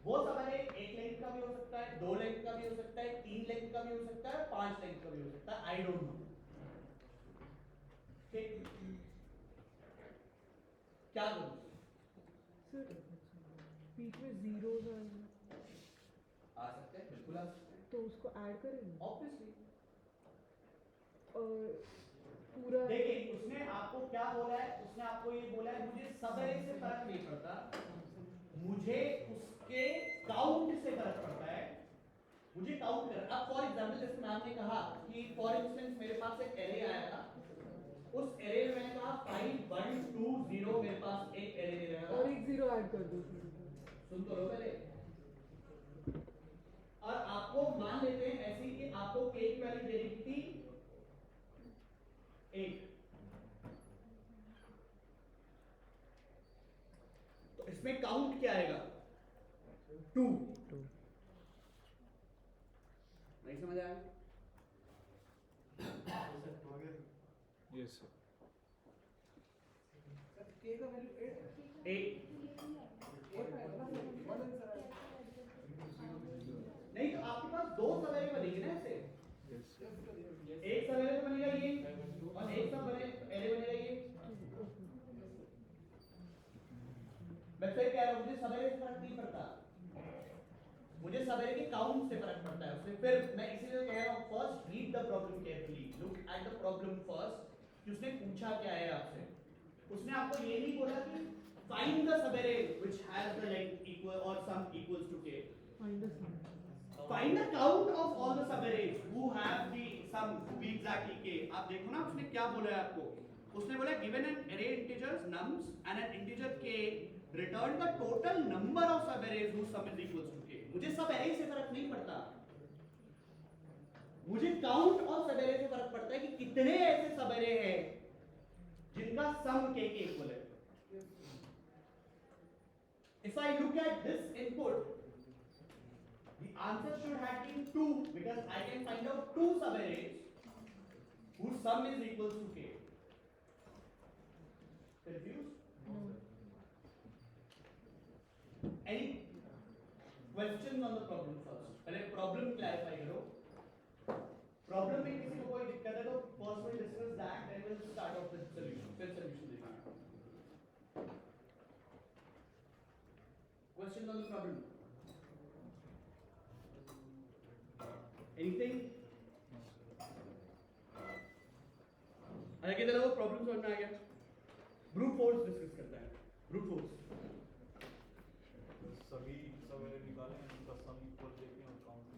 वो सवेरे एक लेंथ का भी हो सकता है, 2 लेंथ का भी हो सकता है, 3 लेंथ का भी हो सकता है, 5 लेंथ का भी हो सकता है, आई डोंट नो। ठीक, क्या करूं? सर बीच में जीरोस आ सकते हैं, बिल्कुल आ सकते हैं, तो उसको ऐड करेंगे ऑब्वियसली। और पूरा देखिए उसने आपको क्या बोला है, उसने आपको ये बोला है मुझे सवेरे से फर्क नहीं पड़ता, मुझे उसके काउंट से फर्क पड़ता है, मुझे काउंट कर। अब फॉर एग्जांपल जैसे मैम ने कहा कि फॉर इंस्टेंस मेरे पास एक एरे आया था, उस एरे में मैंने कहा 5 1 2 0, मेरे पास एक एरे दे रहा और था, एक जीरो ऐड कर दो। सुन तो लो पहले। और आपको मान लेते हैं ऐसे कि आपको k की वैल्यू दे दी थी 1, तो इसमें काउंट क्या आएगा? 2। नहीं समझ आया? Yes sir. k का वैल्यू 8 8 आएगा ना सर, 1 आंसर आएगा। नहीं तो आपके पास 2 सवेरे बनेंगे ना ऐसे, एक सवेरे तो बनेगा ये और एक सब बने एरे बनेगा ये। मैं फिर कह रहा हूं मुझे सवेरे से फर्क नहीं पड़ता, मुझे सवेरे के काउंट से फर्क पड़ता है उससे। फिर मैं इसीलिए कह रहा हूं first read the problem carefully, look at the problem first कि उसने पूछा क्या है आपसे। उसने आपको ये नहीं बोला कि find the subarray which has the length equal और sum equals to k, find the count of all the subarrays who have the sum to be exactly k। आप देखो ना उसने क्या बोला है आपको, उसने बोला given an array integers nums and an integer k return the total number of subarrays whose sum is equals to k। मुझे subarray से फर्क नहीं पड़ता, मुझे count और subarray से फर्क पड़ता है कि कितने ऐसे subarray हैं जिनका sum k के इक्वल है। If I look at this input, the answer should have been 2 because I can find out 2 subarrays whose sum is equals to k। Confused? Any questions on the problem first? पहले problem clarify करो। Problem में किसी को कोई दिक्कत है तो first we'll discuss that, then we'll start off with solution। फिर solution देखेंगे। Questions on the problem? Anything? आगे चलो प्रॉब्लम समझ में आ गया। ब्रूट फोर्स डिस्कस करता है। ब्रूट फोर्स सभी सवेरे निकालें, उनका सम इक्वल देखें और काउंट।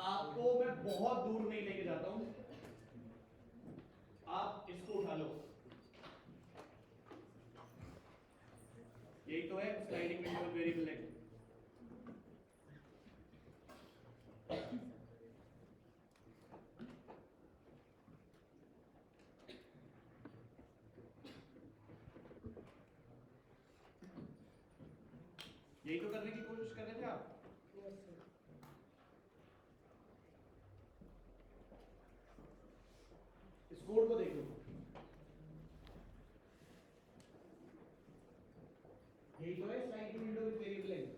आपको मैं बहुत दूर नहीं लेके जाता हूं, आप इसको उठा लो, यही तो है sliding window with variable length. यही तो करने की कोशिश कर रहे थे आप। इस कोड को देखो, यही तो है sliding window with variable length.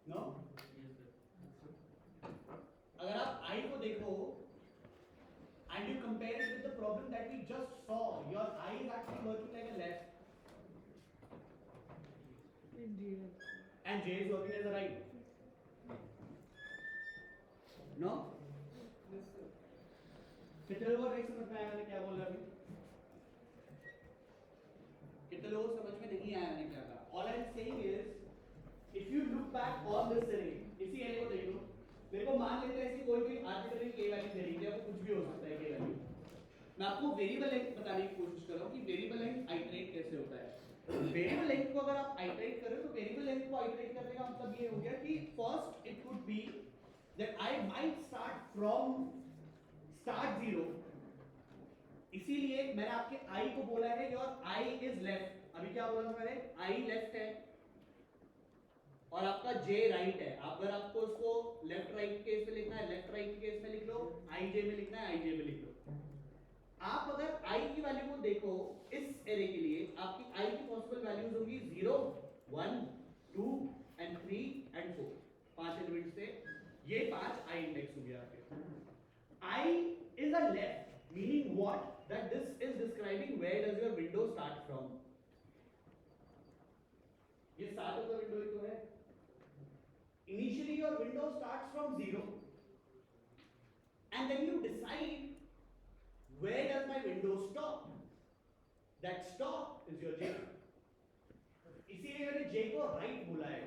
No, अगर आप आई को देखो and you compare it with the problem that we just saw, your eye is actually working like a left and J is working as a right. No? कितने लोगों को नहीं समझ में आया मैंने क्या बोल रहा अभी? कितने लोगों को समझ में नहीं आया मैंने क्या कहा? All I'm saying is, if you look back on this array, इसी array को देख लो, मेरे को मान लेते हैं ऐसी कोई भी आर्बिट्ररी k वैल्यू दे रही है, आपको कुछ भी हो सकता है k वैल्यू। मैं आपको वेरिएबल लेंथ बताने की कोशिश कर रहा हूँ कि वेरिएबल लेंथ आइटरेट कैसे होता है। वेरिएबल लेंथ को अगर आप आइटरेट करें तो वेरिएबल लेंथ को आइटरेट करने का मतलब ये हो गया कि first it could be that I might start from start 0, इसीलिए मैंने आपके i को बोला है योर i इज लेफ्ट। अभी क्या बोला था मैंने, i लेफ्ट है और आपका j राइट है। अगर आपको उसको लेफ्ट राइट केस में लिखना है लेफ्ट राइट केस में लिख लो, ij में लिखना है ij में लिख लो। आप अगर i की वैल्यू को देखो इस एरे के लिए, आपकी i की पॉसिबल वैल्यूज होंगी 0 1 2 एंड 3 एंड 4, 5 एलिमेंट्स थे, ये 5 i इंडेक्स हो गया आपके। i is a left, meaning what, that this is describing where does your window start from। ये start of the window ही तो है। Initially your window starts from 0 and then you decide where does my window stop, that stop is your j। इसीलिए मैंने j को राइट बोला है।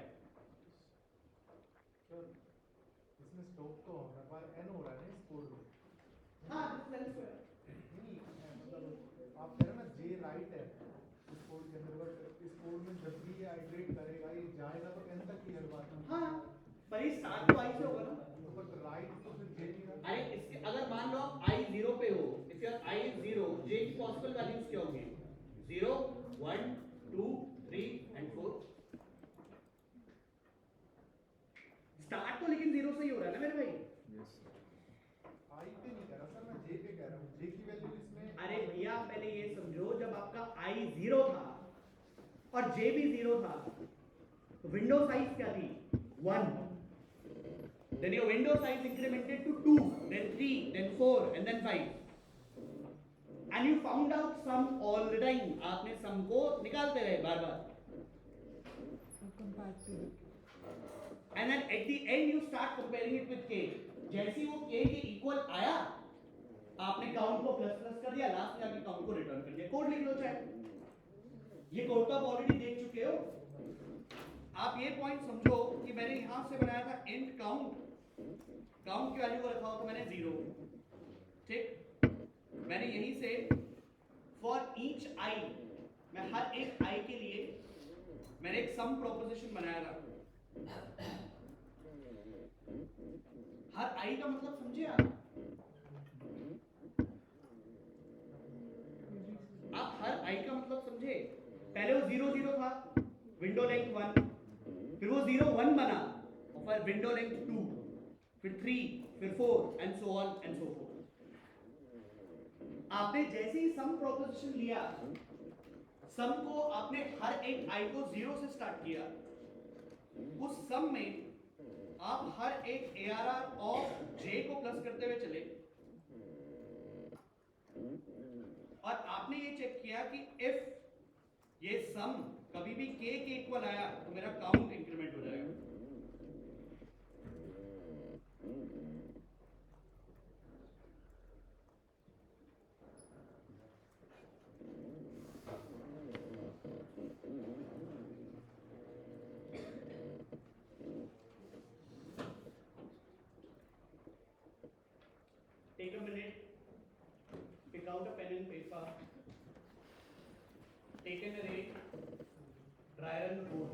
इसमें स्टॉप तो हमारे पास n हो रहा है ना इस कोड में। हाँ, this is elsewhere। नहीं मतलब आप कह रहे हो ना j राइट है इस कोड के अंदर, बट इस कोड में जब भी ये आइटरेट करेगा ये जाएगा तो n तक ही हर बात है। हाँ, पर ये स्टार्ट तो i से होगा ना। बट राइट तो फिर j नहीं रहा। अरे इसके अगर मान लो आप i 0 पे हो, if your i is 0, j की पॉसिबल वैल्यूज क्या होंगी, 0 1 2 3 and 4। स्टार्ट तो लेकिन 0 से ही हो रहा है ना मेरे भाई। I पे नहीं कह रहा सर, मैं j पे कह रहा हूँ। j की वैल्यू इसमें अरे भैया पहले ये समझो, जब आपका i 0 था और j भी 0 था तो विंडो साइज क्या थी, 1। then your window size incremented to 2, then 3, then 4 and then 5 and you found out sum all the time। आपने sum को निकालते रहे बार बार comparative and then at the end you start comparing it with k। जैसे ही वो k के इक्वल आया आपने काउंट को प्लस प्लस कर दिया, लास्ट में आके काउंट को रिटर्न कर दिया। कोड लिख लो चाहे, ये कोड तो आप ऑलरेडी देख चुके हो। आप ये पॉइंट समझो कि मैंने यहां से बनाया था इंट काउंट, काउंट की वैल्यू को रखा हो तो मैंने 0, ठीक। मैंने यहीं से फॉर ईच i, मैं हर एक i के लिए मैंने एक सम प्रोपोजिशन बनाया था। हर i का मतलब समझे आप हर i का मतलब समझे। पहले वो 0 0 था, विंडो लेंथ 1, फिर वो 0 1 बना और फिर विंडो लेंथ 2, फिर 3, फिर 4 and so on and so fourth. आपने जैसे ही सम प्रोपोजिशन लिया, सम को आपने हर एक i को 0 से स्टार्ट किया, उस सम में आप हर एक ARR ऑफ j को प्लस करते हुए चले और आपने ये चेक किया कि इफ ये सम कभी भी k के इक्वल आया तो मेरा काउंट इंक्रीमेंट हो जाएगा। Take a minute, pick out a pen and paper, take an array, try run the code।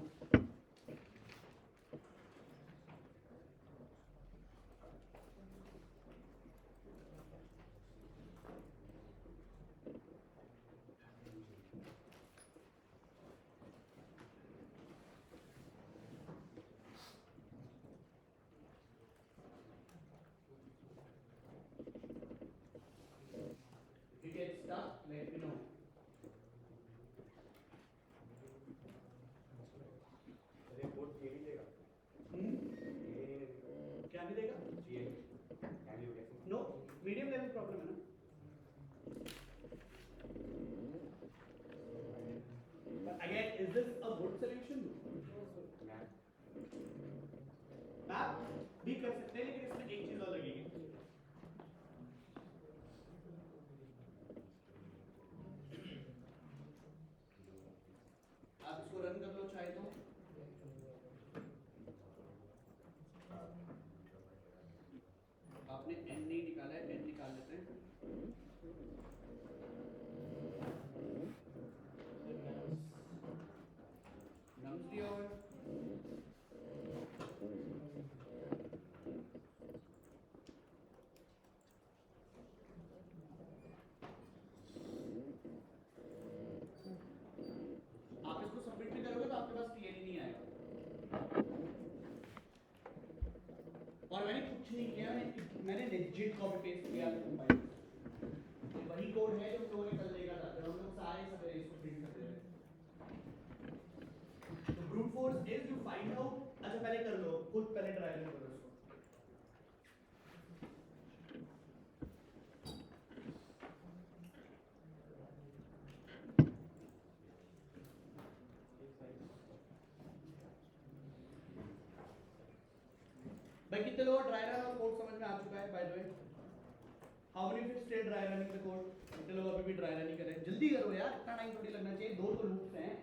If you get stuck, let me know। अरे कोड ये नहीं देगा, ये नहीं देगा, क्या नहीं देगा? ये वैल्यू कैसे? नो, मीडियम लेवल प्रॉब्लम है ना। But again, is this a good solution? Map भी कर सकते हैं, लेकिन इसमें एक चीज और लगेगी। आप इसको रन कर लो चाहे तो। आपने n नहीं निकाला है, n निकाल लेते हैं। जिट कॉपी पेस्ट किया कंपाइल, ये वही कोड है जो हम लोगों ने कल देखा था जब हम लोग सारे सब एरेज को प्रिंट करते थे। तो brute force is you find out, अच्छा पहले कर लो खुद, पहले ट्राई करो इसको। भाई कितने लोग ड्राई रन और कोड समझ में आ चुका है? By the way how many fit stay dry running the code? कितने लोग अभी भी ड्राई रनिंग कर रहे हैं? जल्दी करो यार, इतना टाइम थोड़ी लगना चाहिए, दो तो लूप्स हैं।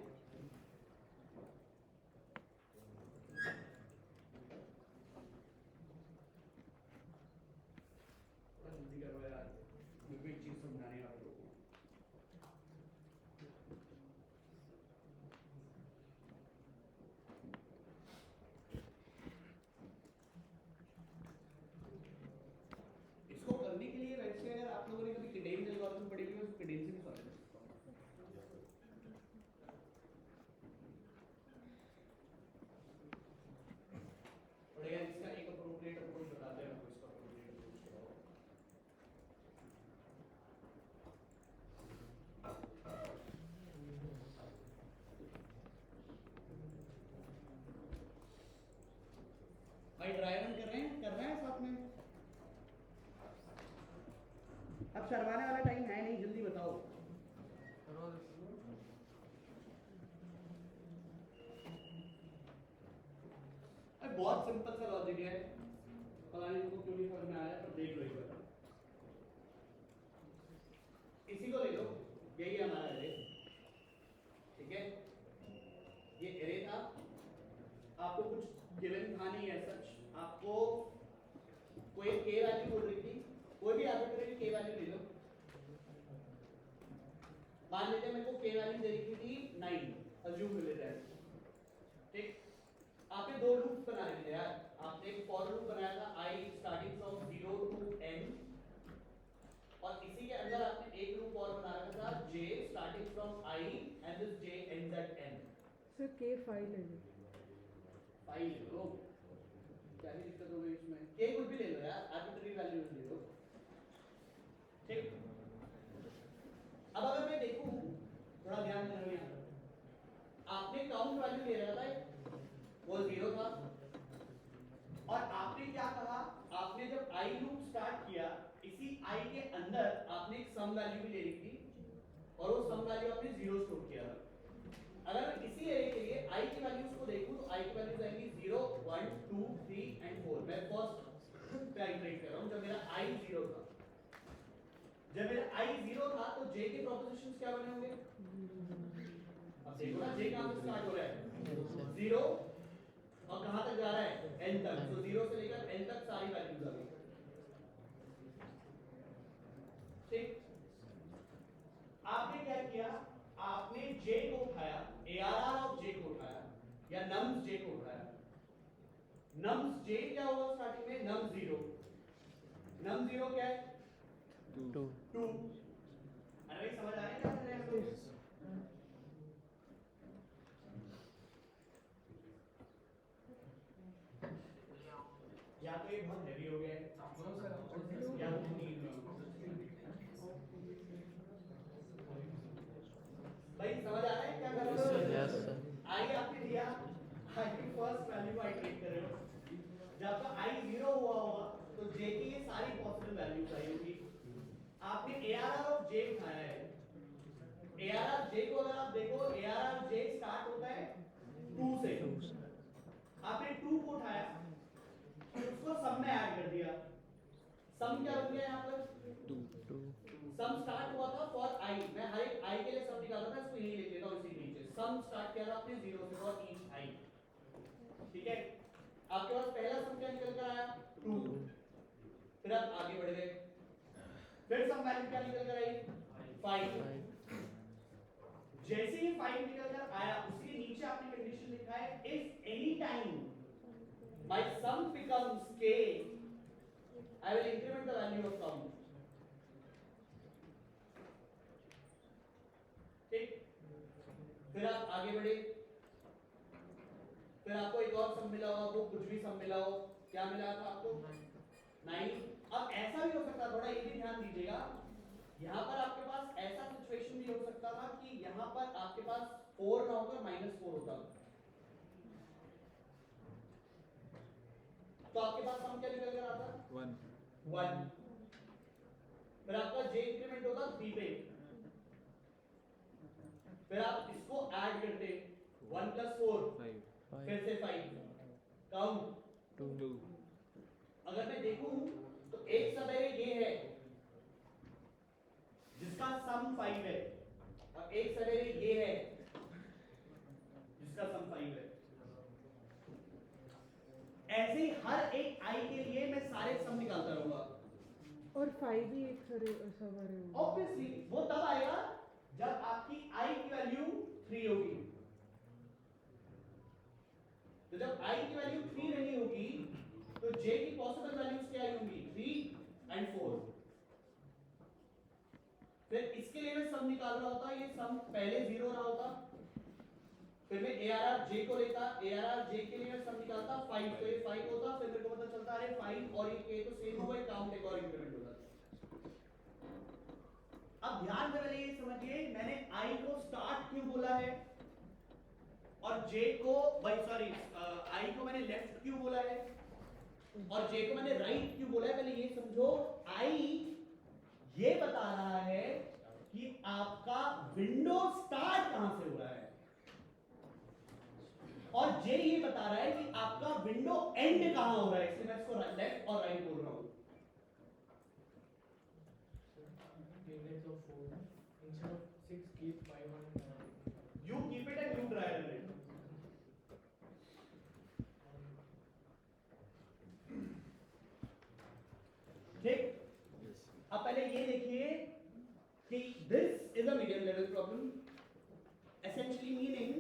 थोड़ा जल्दी करो यार, मुझे भी एक चीज समझानी है आप लोगों को। इसको करने के लिए वैसे अगर आप लोगों ने कभी कैडेंस एल्गोरिथम पढ़ी हुई है, तो कैडेंस से भी सॉल्व कर सकते हो। और यार इसका एक अप्रोप्रिएट अप्रोच बताते हैं आपको, इसका अप्रोप्रिएट अप्रोच क्या होगा। भाई ड्राई रन कर रहे हैं साथ में? अब शर्माने वाला टाइम है नहीं, जल्दी बताओ। अरे बहुत सिंपल सा लॉजिक है, पता नहीं तुमको क्यों नहीं समझ में आया, पर देख लो एक बार। इसी को ले लो, यही है हमारा एरे, ठीक है? ये एरे था, आपको कुछ गिवन था नहीं है सच, आपको कोई के वैल्यू बोल रही थी, कोई भी आर्बिट्रेरी के वैल्यू ले लो। मान लेते हैं मेरे को के वैल्यू दे रखी थी 9, अज्यूम कर लेते हैं, ठीक? आपने दो लूप बना रखे थे यार, आपने एक फॉर लूप बनाया था i starting from 0 to n, और इसी के अंदर आपने एक लूप और बना रखा था j starting from i and this j ends at n। Sir के फाइल है ये। फाइल ले लो, क्या ही दिक्कत हो गई इसमें? के कुछ भी ले लो यार, आर्बिट्रेरी वैल्यू ले लो, ठीक? अब अगर मैं देखूं, थोड़ा ध्यान देना यहाँ, आपने काउंट वैल्यू ले रखा था, वो 0 था, और आपने क्या कहा, आपने जब i लूप स्टार्ट किया, इसी i के अंदर आपने एक सम वैल्यू भी ले ली थी, और वो सम वैल्यू आपने 0 स्टोर किया था। अगर मैं इसी एरे के लिए i की वैल्यूज को देखूं, तो i की वैल्यूज आएंगी 0 1 2 3 एंड 4। मैं फर्स्ट पे आइटरेट कर रहा हूं, जब मेरा i 0 था, जब मेरा i 0 था तो j के प्रोपोजिशंस क्या बने होंगे? अब देखो ना, j कहां से स्टार्ट हो रहा है? 0, और कहां तक जा रहा है? n तक। तो 0 से लेकर n तक सारी वैल्यूज आ गई, ठीक? आपने क्या किया, आपने j को उठाया, ARR ऑफ j को उठाया, या nums j को उठाया। nums j क्या होगा स्टार्टिंग में? num 0, num 0 क्या है? 2। अरे भाई समझ आ रहा है क्या कर रहे हैं हम लोग? या तो ये बहुत हैवी हो गया है, या तो नींद में हो। भाई समझ आ रहा है क्या कर रहे हो? Yes sir. आई आपने दिया, आई की फर्स्ट वैल्यू आइटरेट कर रहे हो, जब तक i 0 हुआ होगा तो j की ये सारी पॉसिबल वैल्यूज आई होगी। आपने ARR ऑफ j उठाया है, ARR j को अगर आप देखो, ARR j स्टार्ट होता है 2 से, आपने 2 को उठाया, उसको सम में ऐड कर दिया। सम क्या हो गया यहाँ पर? 2। सम स्टार्ट हुआ था फॉर i, मैं हर एक i के लिए सम निकालता था, इसको यही लिख लेता हूँ इसी के नीचे। सम स्टार्ट किया था आपने 0 से फॉर ईच i, ठीक है? आपके पास पहला सम क्या निकल कर आया? 2। फिर आप आगे बढ़ गए, फिर सम वैल्यू क्या निकल कर आई? 5। जैसे ही 5 निकल कर आया, उसके नीचे आपने कंडीशन लिखा है, if any time my sum becomes k, I will increment the value of count, ठीक? फिर आप आगे बढ़े, फिर आपको एक और सम मिला होगा, वो कुछ भी सम मिला हो, क्या मिला था आपको? 9। अब ऐसा भी हो सकता है, थोड़ा ये भी ध्यान दीजिएगा, यहाँ पर आपके पास ऐसा सिचुएशन भी हो सकता था कि यहाँ पर आपके पास 4 ना होकर -4 होता, तो आपके पास सम क्या निकल कर आता? 1। फिर आपका j इंक्रीमेंट होता 3 पे, फिर आप इसको ऐड करते 1 + 4 फिर से 5 काउंट 2 अगर मैं देखूं तो एक सवेरे ये है जिसका सम 5 है, और एक सवेरे ये है जिसका सम 5 है। ऐसे ही हर एक i के लिए मैं सारे सम निकालता रहूंगा। और 5 भी एक सवारे होगा। ऑब्वियसली वो तब आएगा जब आपकी i की वैल्यू 3 होगी। तो जब i की वैल्यू 3 नहीं होगी तो j की पॉसिबल वैल्यूज क्या होंगी? 3 और 4। फिर इसके लिए मैं सम निकाल रहा होता, ये सम पहले 0 रहा होता, फिर मैं ARR j को लेता, ARR j के लिए मैं सम निकालता 5, तो ये 5 होता, फिर मेरे को पता चलता अरे 5 और ये k तो सेम हुआ, काउंट एक और इंक्रीमेंट होता। अब ध्यान से पहले ये समझिए मैंने i को स्टार्ट क्यों बोला है और j को i को मैंने लेफ्ट क्यों बोला है और j को मैंने राइट क्यों बोला है। पहले ये समझो, i ये बता रहा है कि आपका विंडो स्टार्ट कहां से हो रहा है, और j ये बता रहा है कि आपका विंडो एंड कहां हो रहा है, इसलिए मैं इसको लेफ्ट और राइट बोल रहा हूं। Instead of 6, keep 5 and You keep it and you try it. ठीक, अब पहले ये देखिए कि this is a medium level problem, essentially meaning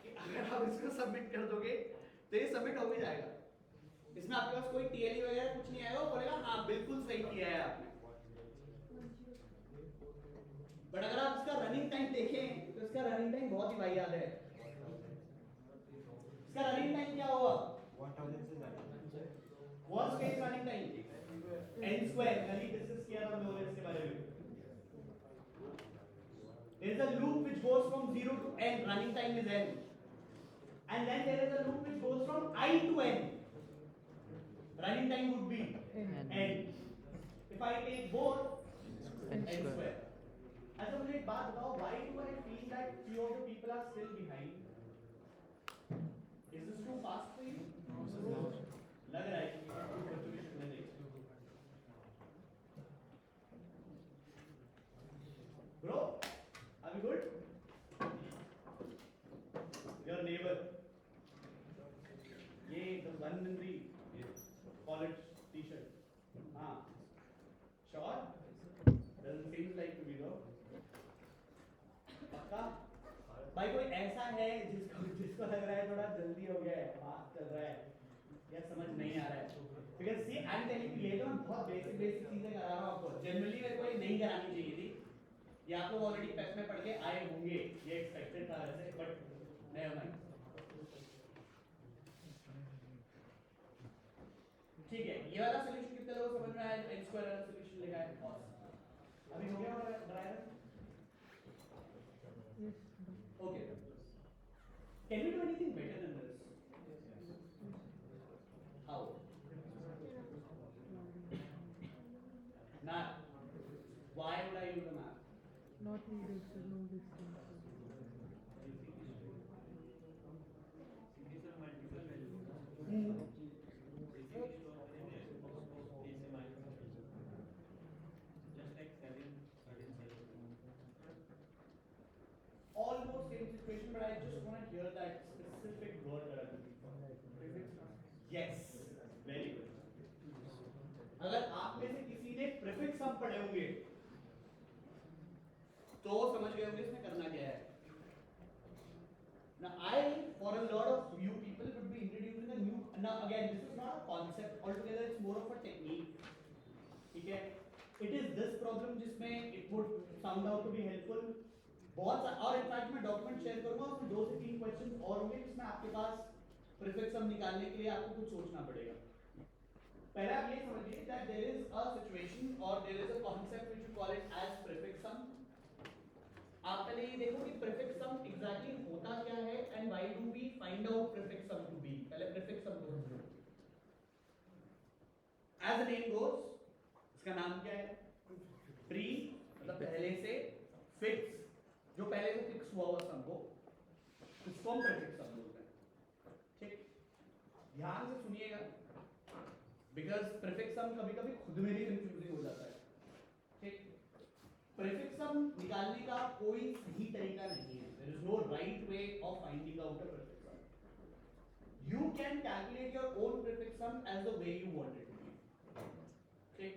कि अगर आप इसको सबमिट कर दोगे तो ये सबमिट हो भी जाएगा, इसमें आपके पास कोई टीएलई वगैरह कुछ नहीं आएगा, वो बोलेगा हाँ बिल्कुल सही किया है आपने। बट अगर आप इसका रनिंग टाइम देखें तो इसका रनिंग टाइम बहुत ही वाहियात है। इसका रनिंग टाइम क्या होगा? What's space running time n square, कल ही डिस्कस किया था हम लोगों ने इसके बारे में। there is a loop which goes from 0 to n, running time is n, and then there is a loop which goes from I to n, running time would be n. If I take both n square. अच्छा मुझे एक बात बताओ, why do I feel that few of the people are still behind? Is this too fast for you? लग रहा है कि बच्चों की शक्लें देख। Bro, are we good? Your neighbor, ये the one in the college t-shirt, हाँ, sure? Doesn't seem like to be though. पक्का? भाई कोई ऐसा है जिसको लग रहा है थोड़ा जल्दी हो गया है, फास्ट चल रहा है या समझ नहीं आ रहा है? Because see, I'm telling you, ये तो मैं बहुत बेसिक चीजें करा रहा हूँ आपको। जनरली मेरे को ये नहीं करानी चाहिए थी, ये आप लोग ऑलरेडी पेप में पढ़ के आए होंगे, ये एक्सपेक्टेड था वैसे, बट नेवर माइंड। ठीक है, ये वाला सॉल्यूशन कितने लोगों को समझ में आया? n स्क्वायर वाला सॉल्यूशन लिखा है और अभी हो गया हमारा driver. Okay. Can we do anything better than this? How? Math. Why would I use a map? Not needed, sir, no distance. Almost same situation, but I just want to hear that specific word that I'm looking for. Yes, very good. अगर आप में से किसी ने प्रीफिक्स हम पढ़े होंगे तो समझ गए होंगे इसमें करना क्या है। Now I, for a lot of you people, would be introducing a new. Now again, this is not a concept altogether; it's more of a technique. ठीक है? It is this problem जिसमें it would sound out to be helpful. बहुत और इनफैक्ट मैं डॉक्यूमेंट शेयर करूंगा, उसमें 2 से 3 क्वेश्चंस और होंगे जिसमें आपके पास प्रीफिक्स हम निकालने के लिए आपको कुछ सोचना पड़ेगा। पहले आप ये समझिए that there is a situation or there is a concept which you call it as prefix sum. आप पहले ये देखो कि prefix sum exactly होता क्या है and why do we find out prefix sum to be. पहले prefix sum को समझो. As the name goes, इसका नाम क्या है? Pre मतलब पहले से, fix जो पहले से fix हुआ हुआ sum को उसको हम prefix sum बोलते हैं. ठीक? ध्यान से सुनिएगा. Because prefix sum कभी-कभी खुद में भी confusing हो जाता है. ठीक? Prefix sum निकालने का कोई सही तरीका नहीं है. There is no right way of finding out a prefix sum. You can calculate your own prefix sum as the way you want it to be. Okay.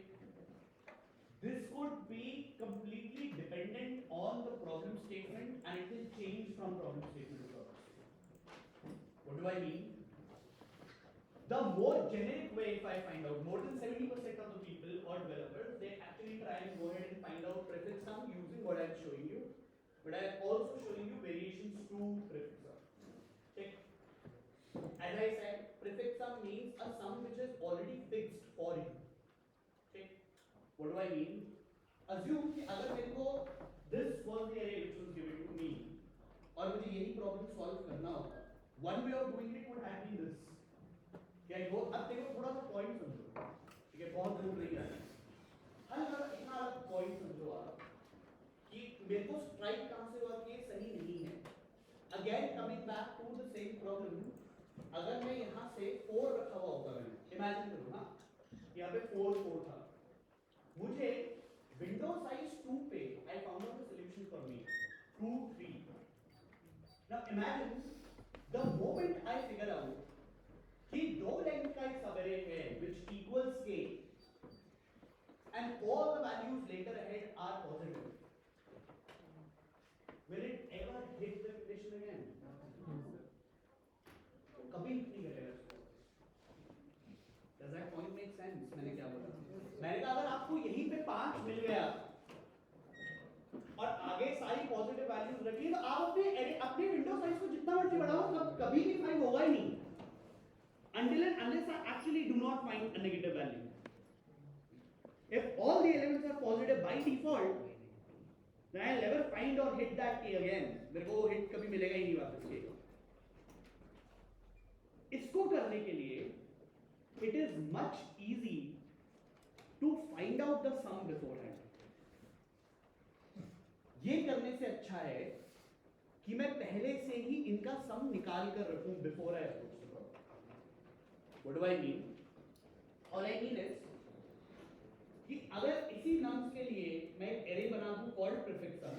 This could be completely dependent on the problem statement and it will change from problem statement to problem statement. What do I mean? The more generic way, if I find out, more than 70% of the people or developers, they actually try and go ahead and find out prefix sum using what I'm showing you. But I'm also showing you variations to prefix sum. Okay. As I said, prefix sum means a sum which is already fixed for you. Okay. What do I mean? Assume कि अगर मेरे को this was the array which was given to me और मुझे यही problem solve करना होता, one way of doing it would have been this. क्या ये वो अब देखो थोड़ा सा point समझो, ठीक है बहुत दूर नहीं है, हल्का इतना अलग point समझो आप कि मेरे को strike कहाँ से हुआ कि ये सही नहीं है. Again coming back to the same problem, अगर मैं यहाँ से 4 रखा हुआ होता मैंने, imagine करो ना, यहाँ पे 4 था, मुझे विंडो साइज 2 पे I found out the solution for me 2 3. Now imagine the moment I figure out कि 2 लेंथ का एक सबअरे है which equals k and all the values later ahead are positive, will it ever hit the condition again? कभी नहीं करेगा इसको. Does that point make sense? मैंने क्या बोला? मैंने कहा अगर आपको यहीं पे 5 मिल गया और आगे सारी पॉजिटिव वैल्यूज रखी तो आप अपने विंडो साइज को जितना मर्जी बढ़ाओ कभी भी 5 होगा ही नहीं until and unless I actually do not find a negative value. If all the elements are positive by default, then I'll never find or hit that k again. मेरे को हिट कभी मिलेगा ही नहीं वापस k. इसको करने के लिए it is much easy to find out the sum beforehand. ये करने से अच्छा है कि मैं पहले से ही इनका सम निकाल कर रखूं before I approach the problem. What do I mean? All I mean is कि अगर इसी नम्स के लिए मैं एक array बना दूं called prefix sum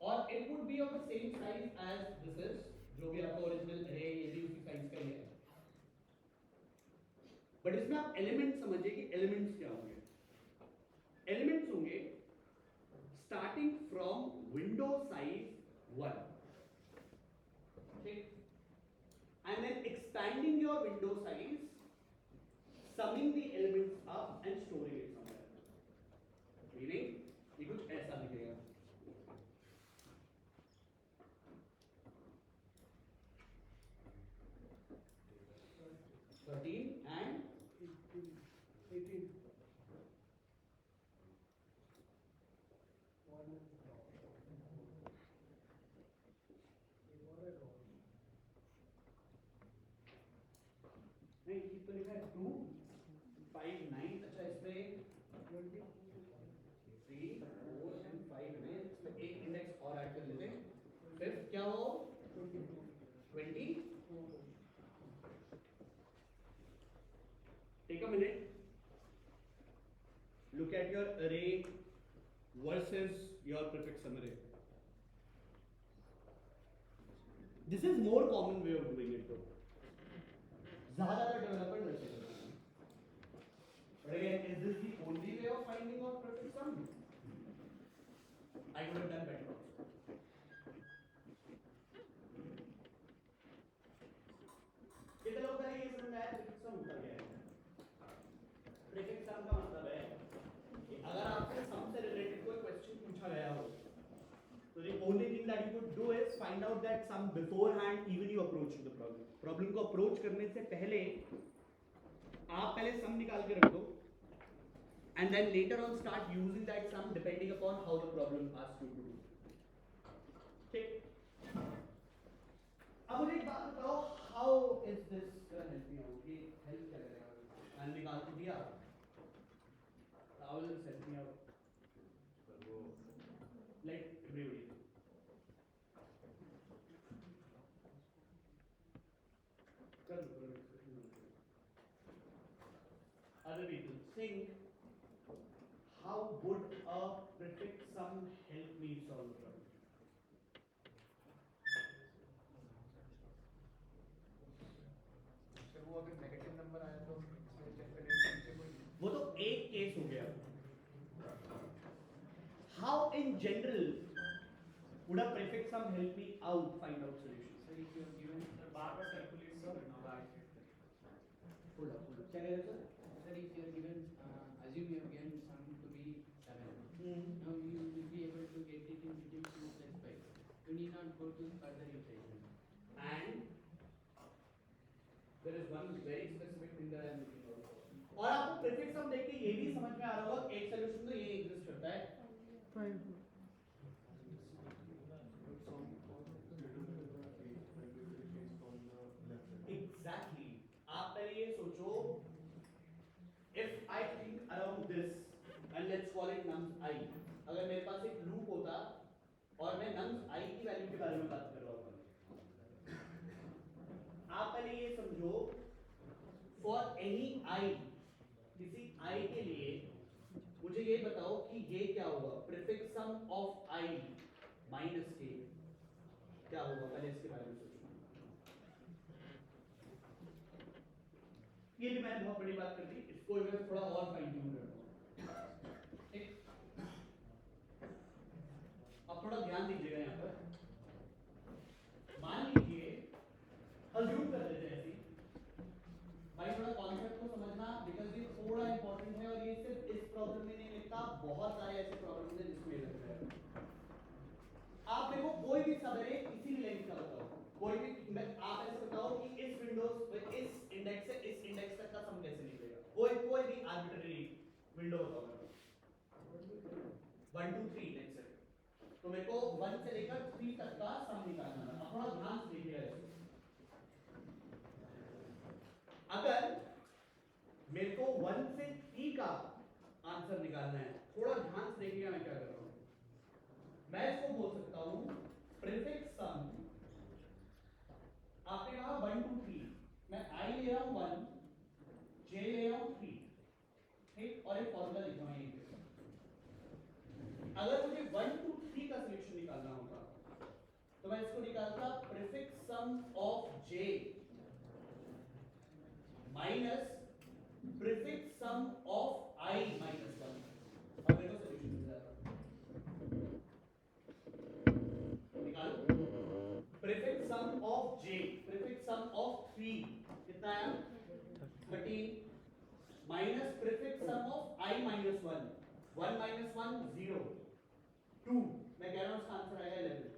और it would be of the same size as this is, जो भी आपका ओरिजिनल array ये भी उसी साइज का ही है. बट इसमें आप एलिमेंट समझिए कि एलिमेंट्स क्या होंगे. एलिमेंट्स होंगे स्टार्टिंग फ्रॉम विंडो साइज 1, ठीक, and then expanding your window size, summing the elements up and storing it somewhere. Meaning ये कुछ ऐसा दिखेगा. and 18. नहीं ठीक तो लिखा है 2 5 9. अच्छा इसमें 3 4 and 5 में इसमें एक इंडेक्स और ऐड कर लेते हैं. फिर क्या हो 20. Take a minute. Look at your array versus your prefix sum array. This is more common way of doing it though. ज़्यादातर developers ऐसे करते हैं. But again, is this the only way of finding out prefix sum? I could have done better also. कितने लोग का ये समझ में आया prefix sum होता क्या है? Prefix sum का मतलब है कि अगर आपसे sum से related कोई question पूछा गया हो, तो the only thing that you could do is find out that sum beforehand, even you approach the problem. Problem को approach करने से पहले आप पहले सम निकाल के रख दो and then later on start using that sum depending upon how the problem asks you to do. ठीक. अब मुझे एक बात बताओ, how is this gonna help me out? ये help क्या करेगा? मैंने निकाल तो दिया. How will this help me out? Let everybody. Other people think, how would a prefix sum help me solve the problem? Sir वो अगर नेगेटिव नंबर आया तो इसमें चेक करने से कोई वो तो एक केस हो गया. How in general would a prefix sum help me out find out solution? Sir, if you are given the bar का calculate sir now bar. Hold up. क्या कह रहे हो sir? Sir, if you are given assume you have given sum to be 7. Now you will be able to get it in between 2 plus 5. You need not go to further iteration. And there is one very specific thing that I am looking out for. और आपको prefix sum देख के ये भी समझ में आ रहा होगा एक solution तो ये exist करता है. 5 Exactly. आप पहले ये सोचो, if I think around this and let's call it nums I, अगर मेरे पास एक loop होता और मैं nums I की वैल्यू के बारे में बात कर रहा हूँ, आप पहले ये समझो, for any I, किसी I के लिए मुझे ये बताओ कि ये क्या होगा, prefix sum of I minus k क्या होगा, पहले इसके बारे में सोचो. ये भी मैंने बहुत बड़ी बात कर दी, इसको मैं थोड़ा और फाइन ट्यून करता हूं. ठीक. अब थोड़ा ध्यान दीजिएगा यहाँ पर. मान लीजिए अज्यूम कर लेते हैं ऐसे ही. भाई थोड़ा कॉन्सेप्ट को समझना, बिकॉज ये थोड़ा इंपॉर्टेंट है और ये सिर्फ इस प्रॉब्लम में नहीं मिलता, बहुत सारे ऐसे प्रॉब्लम्स हैं जिसमें लगता है. आप मेरे को कोई भी सबरे किसी भी लेंथ का बताओ, कोई भी आप ऐसे बताओ कि इस विंडोज इस इंडेक्स से इस इंडेक्स तक का सम कैसे निकलेगा, कोई भी आर्बिट्ररी विंडो बताओ मेरे को. 1 2 3 लेट्स से, तो मेरे को 1 से लेकर 3 तक का सम निकालना है. अब थोड़ा ध्यान से देखिएगा इसको. अगर मेरे को 1 से 3 का आंसर निकालना है, थोड़ा ध्यान से देखिएगा मैं क्या कर रहा हूं. मैं इसको बोल सकता हूं प्रीफिक्स सम. आपने कहा 1 2 3, मैं I ले रहा हूं 1, J ले रहा हूं 3, ठीक, और एक फॉर्मूला लिख रहा हूं यहीं पे. अगर मुझे 1 2 3 का सॉल्यूशन निकालना होता तो मैं इसको निकालता prefix sum of J minus prefix sum of I minus 1. अब मेरे को सॉल्यूशन मिल जाता. निकालो. Prefix sum of J, prefix sum of 3 कितना है 13 minus prefix sum of I minus 1. 1 minus 1 0 2. मैं कह रहा हूं इसका आंसर आएगा 11.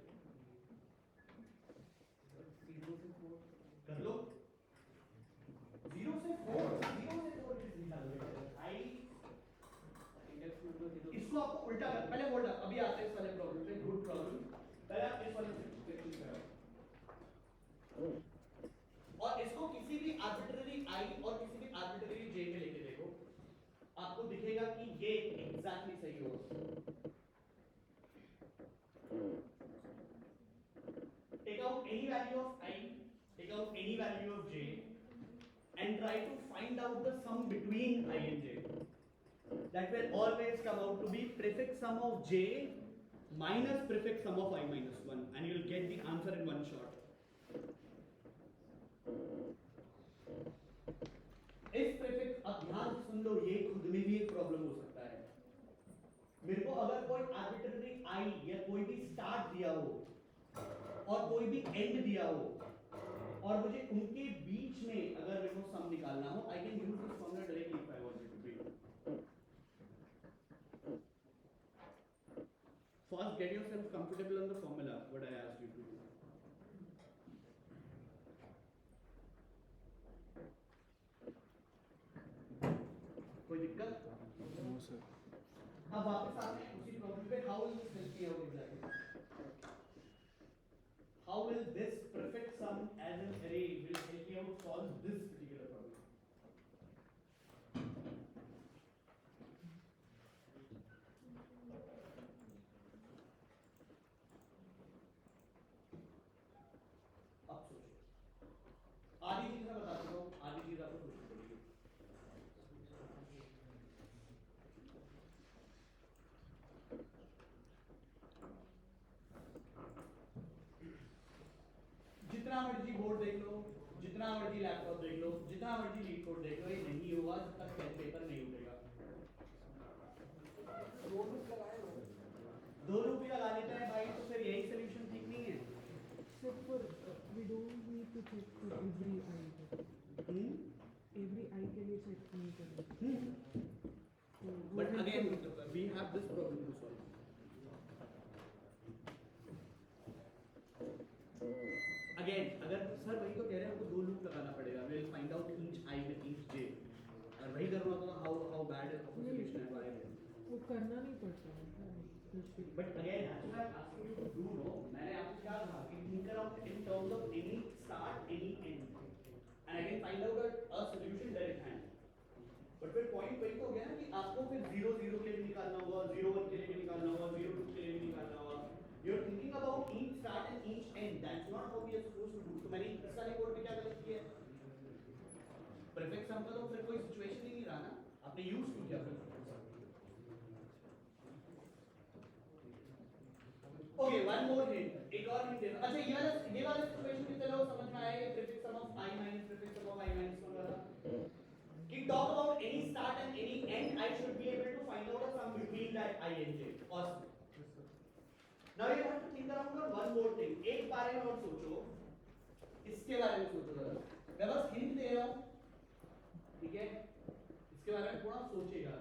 कर लो. 0 से 4 किस निकालोगे? I इसको आपको उल्टा कर, पहले होल्ड अप, अभी आते हैं इस वाले प्रॉब्लम पे. Good problem. पहले आप इस वाले सिचुएशन कराओ और इसको किसी भी आर्बिट्ररी I और किसी भी आर्बिट्ररी J में लेके देखो, आपको दिखेगा कि ये एग्जैक्टली सही होगा. Take out any value of I, take out any value of J and try to find out the sum between I and J. That will always come out to be prefix sum of J minus prefix sum of I minus 1 and you will get the answer in one shot. इस prefix, अब ध्यान से सुन लो, ये खुद में भी एक प्रॉब्लम हो सकता है. मेरे को अगर कोई आर्बिट्ररी I या कोई भी स्टार्ट दिया हो और कोई भी एंड दिया हो और मुझे उनके बीच में अगर मेरे को सम निकालना हो, I can use this formula directly if I wanted to be. First, get yourself comfortable on the formula, what I asked you to do. वापस आते हैं उसी प्रॉब्लम पे, how will this help me out exactly? How will this prefix sum as an array will help me out solve this particular problem? अब सोचो, आधी चीज मैं बता देता हूँ, आधी चीज आपको सोचनी पड़ेगी। जितना मर्जी बोर्ड देख लो, जितना मर्जी लैपटॉप देख लो, जितना मर्जी लीड कोड देख लो, ये नहीं होगा जब तक पेन पेपर नहीं उठेगा। दो लूप लगाए हो, दो लूप भी लगा लेते हैं भाई, तो फिर यही सोल्यूशन ठीक नहीं है। Except for we don't need to check for every I. Every I के लिए check नहीं करना। But again, we have this problem to solve. Again, अगर सर वही तो कह रहे हैं, हमको दो लूप लगाना पड़ेगा। We'll find out each I with each j. और वही करना होता है, how bad is the solution है हमारे लिए। वो करना नहीं पड़ता है। But again, that's what I'm asking you to do, no? मैंने आपको क्या कहा कि think around in terms of any start, any end, and I can find out a solution direct hand. But फिर point वही तो हो गया ना कि आपको फिर 0 0 के लिए भी निकालना होगा, 0 1 के लिए भी निकालना होगा, 0 2 के लिए भी निकालना होगा। You're thinking about each start and each end. That's not how we are supposed to do. तो मैंने इस वाले कोड में क्या गलत किया है? Prefix sum का तो फिर कोई सिचुएशन ही नहीं रहा ना, आपने यूज क्यों किया फिर? Okay, one more hint. एक और hint देना। अच्छा ये वाला सिचुएशन भी चलो समझ में आया, ये prefix sum of I minus prefix sum of I minus 1 वाला। कि talk about any start and any end, I should be able to find out a sum between that I and j. Awesome. Now you have to think around on one more thing. एक बारे में और सोचो, इसके बारे में सोचो जरा। मैं बस हिंट दे रहा हूँ, ठीक है? इसके बारे में थोड़ा सोचेगा।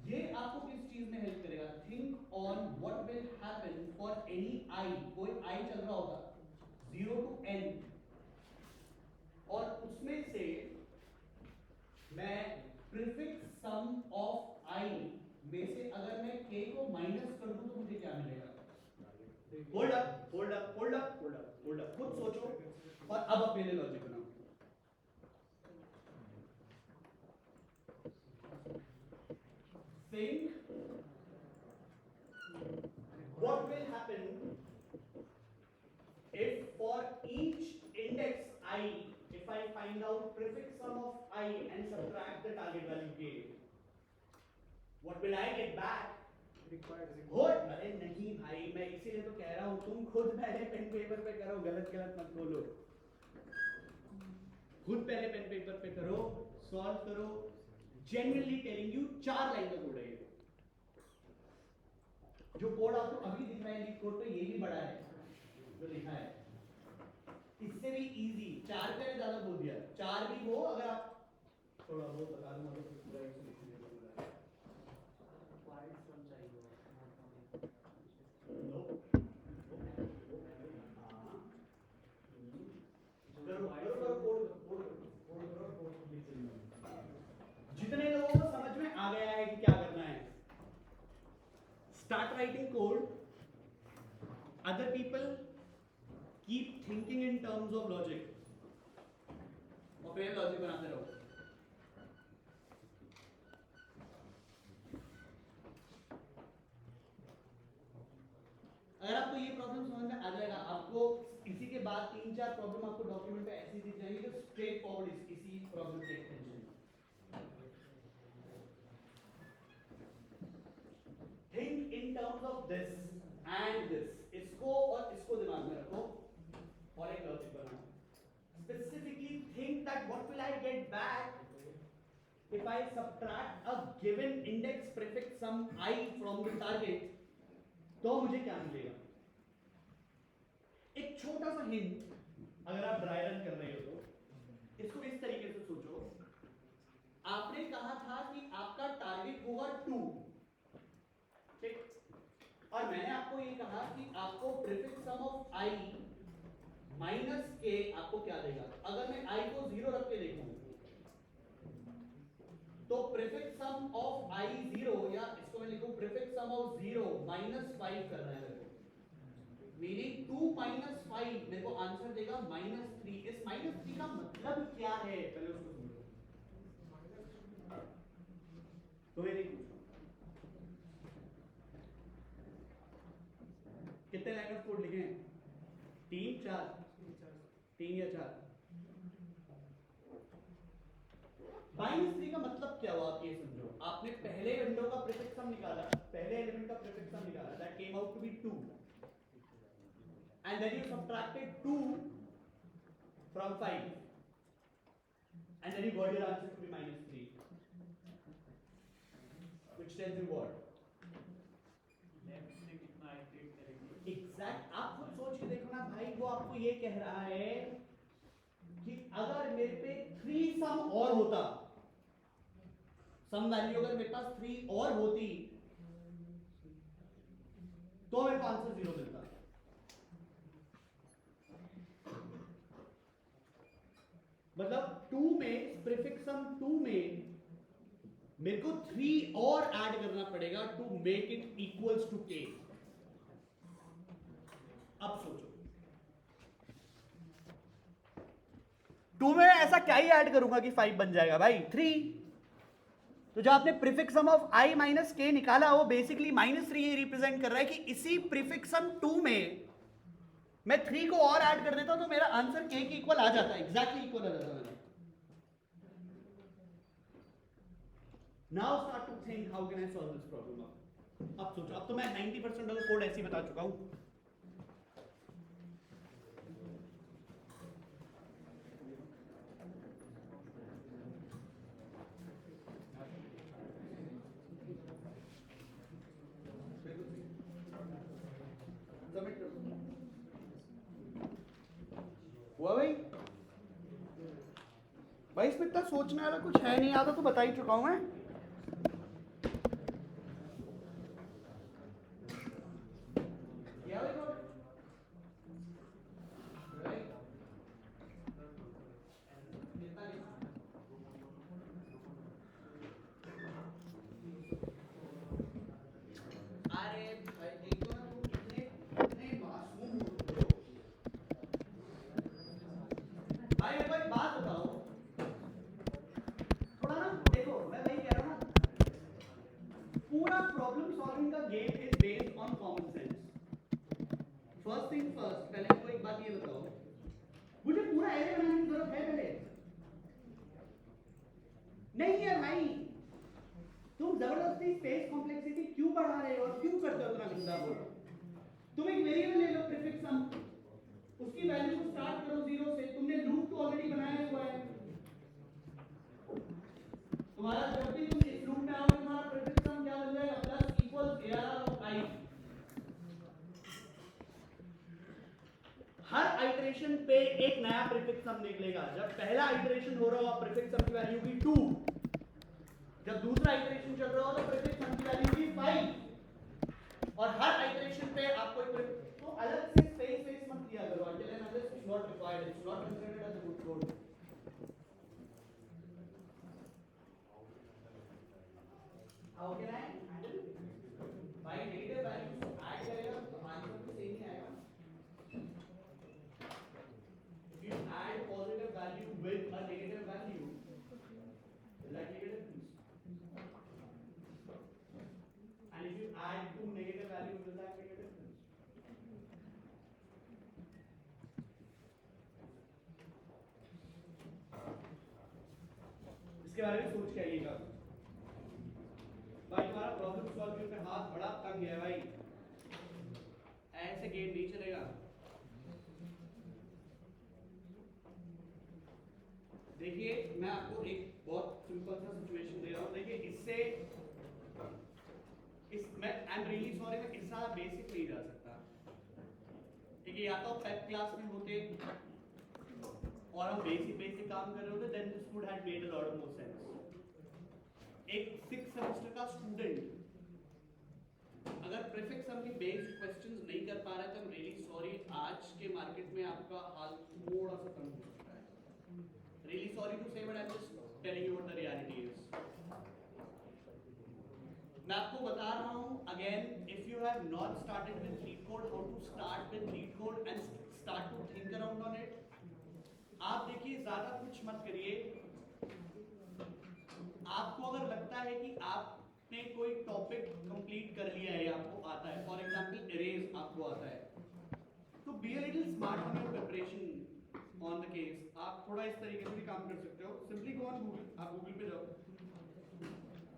ये आपको किस चीज में हेल्प करेगा? Think on what will happen for any I. कोई I चल रहा होगा 0 to n, और उसमें से मैं prefix sum of I में से अगर मैं k को माइनस कर दूं तो मुझे क्या मिलेगा? Hold up, hold up, hold up, hold up, hold up, खुद सोचो और अब अपने लॉजिक बनाओ। Think what will happen if for each index I, if I find out prefix sum of I and subtract the target value k, what will I get back? Hold, अरे नहीं भाई, मैं इसीलिए तो कह रहा हूँ तुम खुद पहले पेन पेपर पे करो, गलत गलत मत बोलो। खुद पहले पेन पेपर पे करो, सॉल्व करो। जेन्युइनली टेलिंग यू 4 लाइन का कोड है ये। जो कोड आपको अभी दिख रहा है लीड कोड, तो ये भी बड़ा है जो लिखा है, इससे भी इजी। 4 पे ज्यादा बोल दिया, 4 भी वो, अगर आप थोड़ा बहुत बता दूंगा तो पूरा एक सॉल्यूशन दे दूंगा। जितने लोगों को समझ में आ गया है कि क्या करना है, start writing code. Other people keep thinking in terms of logic, और फिर लॉजिक बनाते रहो। अगर आपको ये प्रॉब्लम समझ में आ जाएगा, आपको इसी के बाद 3-4 प्रॉब्लम आपको डॉक्यूमेंट पे ऐसी दिख जाएंगी जो स्ट्रेट फॉरवर्ड इसी प्रॉब्लम के extension. Think in terms of this and this, इसको और इसको दिमाग में रखो और एक लॉजिक बनाओ। Specifically think that what will I get back if I subtract a given index prefix sum I from the target, तो मुझे क्या मिलेगा? एक छोटा सा हिंट, अगर आप ड्राई रन कर रहे हो तो इसको इस तरीके से सोचो। आपने कहा था कि आपका टारगेट होगा 2, ठीक? और मैंने आपको ये कहा कि आपको prefix sum of I minus k आपको क्या देगा? अगर मैं I को 0 रख के देखूं तो प्रीफिक्स सम ऑफ i0 या इसको मैं लिखूं प्रीफिक्स सम ऑफ 0 -5 करना है मेरे को, मीनिंग 2 - 5 मेरे को आंसर देगा -3। इस -3 का मतलब क्या है पहले उसको समझो। तो ये नहीं कितने लाइन ऑफ कोड लिखे हैं? 3 4 3 या 4। -3 का मतलब क्या हुआ आप ये समझो। आपने पहले विंडो का प्रीफिक्स सम निकाला, पहले एलिमेंट का प्रीफिक्स सम निकाला, that came out to be 2 and then you subtracted 2 from 5 and then you got your answer to be -3, which tells you what? Exact. आप खुद सोच के देखो ना भाई, वो आपको ये कह रहा है कि अगर मेरे पे 3 सम और होता, सम वैल्यू अगर मेरे पास 3 और होती तो मेरे को आंसर 0 मिलता। मतलब 2 में प्रीफिक्स सम 2 में मेरे को 3 और ऐड करना पड़ेगा to make it equals to k। अब सोचो 2 में ऐसा क्या ही ऐड करूंगा कि 5 बन जाएगा भाई? 3। तो जो आपने prefix sum of i - k निकाला वो बेसिकली -3 ये रिप्रेजेंट कर रहा है कि इसी प्रीफिक्स सम 2 में मैं 3 को और ऐड कर देता हूं तो मेरा आंसर k के इक्वल आ जाता है, एग्जैक्टली इक्वल आ जाता है। Now start to think how can I solve this problem. अब सोचो, अब तो मैं 90% ऑफ कोड ऐसे ही बता चुका हूं। हुआ भाई? भाई इसमें इतना सोचने वाला कुछ है नहीं, आता तो बता ही चुका हूं मैं। अरे भाई देखो ना, तुम कितने मासूम हो। भाई मेरे को एक बात बताओ, थोड़ा ना देखो, मैं वही कह रहा हूँ ना, पूरा प्रॉब्लम सॉल्विंग का game is based on common sense. First thing first, पहले मेरे को एक बात ये बताओ, मुझे पूरा एरे बनाने की जरूरत है पहले? नहीं है भाई। तुम जबरदस्ती स्पेस कॉम्प्लेक्सिटी क्यों बढ़ा रहे हो और क्यों करते हो इतना गंदा बोल? तुम एक वेरिएबल ले लो प्रीफिक्स सम, उसकी वैल्यू को स्टार्ट करो 0 से। तुमने लूप तो ऑलरेडी बनाया हुआ है। तुम्हारा जब भी तुम इस लूप में आओगे तुम्हारा प्रीफिक्स सम क्या बन जाएगा? Plus equals ARR of i। Her iteration पे एक नया प्रीफिक्स सम निकलेगा। जब पहला आइटरेशन हो रहा हो प्रीफिक्स सम की वैल्यू भी 2, जब दूसरा आइटरेशन चल रहा हो तो प्रीफिक्स सम की वैल्यू भी 5, और हर आइटरेशन पे आपको एक तो अलग से स्पेस मत किया करो। until and unless it's not required, it's not considered as a good code। How can I handle it? By negative values को ऐड करेगा तो आंसर भी सेम ही आएगा। If you add positive value with a negative value, will that make a difference? And if you add two negative values, will that make a difference? इसके बारे में सोच के आइएगा भाई। तुम्हारा प्रॉब्लम सॉल्विंग में हाथ बड़ा तंग है भाई, ऐसे गेम नहीं चलेगा। देखिए मैं आपको एक बहुत सिंपल सा सिचुएशन दे रहा हूँ। देखिए इससे मैं आई एम रियली सॉरी, मैं इससे ज़्यादा बेसिक नहीं जा सकता। ठीक है, या तो पेप क्लास में होते और हम बेसिक काम कर रहे होते, then this would have made a lot of more sense. एक 6th सेमेस्टर का स्टूडेंट अगर प्रीफिक्स सम की बेसिक क्वेश्चंस नहीं कर पा रहा है तो आई एम रियली सॉरी, आज के मार्केट में आपका हाल थोड़ा सा कम हो सकता है। Really sorry to say, but I'm just telling you what the reality is. मैं आपको बता रहा हूं again, if you have not started with LeetCode, how to start with LeetCode and start to think around on it. आप देखिए ज्यादा कुछ मत करिए। आपको अगर लगता है कि आपने कोई टॉपिक कंप्लीट कर लिया है, आपको आता है, फॉर एग्जांपल इरेज आपको आता है, तो be a little smart on your preparation on the case. आप थोड़ा इस तरीके से भी काम कर सकते हो। सिंपली गो ऑन गूगल, आप गूगल पे जाओ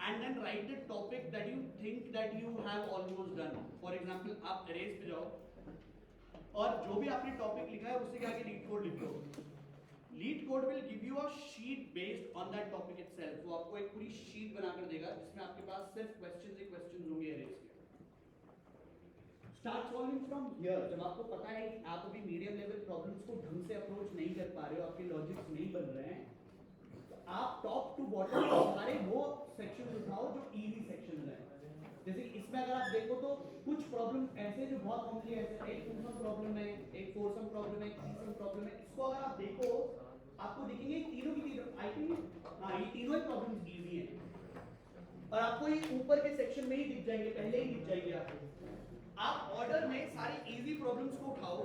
and then write the topic that you think that you have almost done. For example, आप erase पे जाओ और जो भी आपने टॉपिक लिखा है उससे आगे लीड कोड लिख लो। LeetCode will give you a sheet based on that topic itself। वो आपको एक पूरी शीट बनाकर देगा जिसमें आपके पास सिर्फ क्वेश्चंस ही क्वेश्चंस होंगे erase के। Start solving from here। जब आपको पता है कि आप अभी मीडियम लेवल प्रॉब्लम्स को ढंग से अप्रोच नहीं कर पा रहे हो, आपके लॉजिक्स नहीं बन रहे हैं, आप टॉप टू बॉटम सारे वो सेक्शन उठाओ जो इजी सेक्शन है। जैसे इसमें अगर आप देखो तो कुछ प्रॉब्लम ऐसे जो बहुत कॉमनली ऐसे, एक टूसम प्रॉब्लम है, एक फोरसम प्रॉब्लम है, एक थ्रीसम प्रॉब्लम है। इसको अगर आप देखो आपको दिखेंगे तीनों की तीनों, आई थिंक हाँ, ये तीनों ही प्रॉब्लम्स इजी हैं और आपको ये ऊपर के सेक्शन में ही दिख जाएंगे, पहले ही दिख जाएंगे आपको। आप ऑर्डर में सारी इजी प्रॉब्लम्स को उठाओ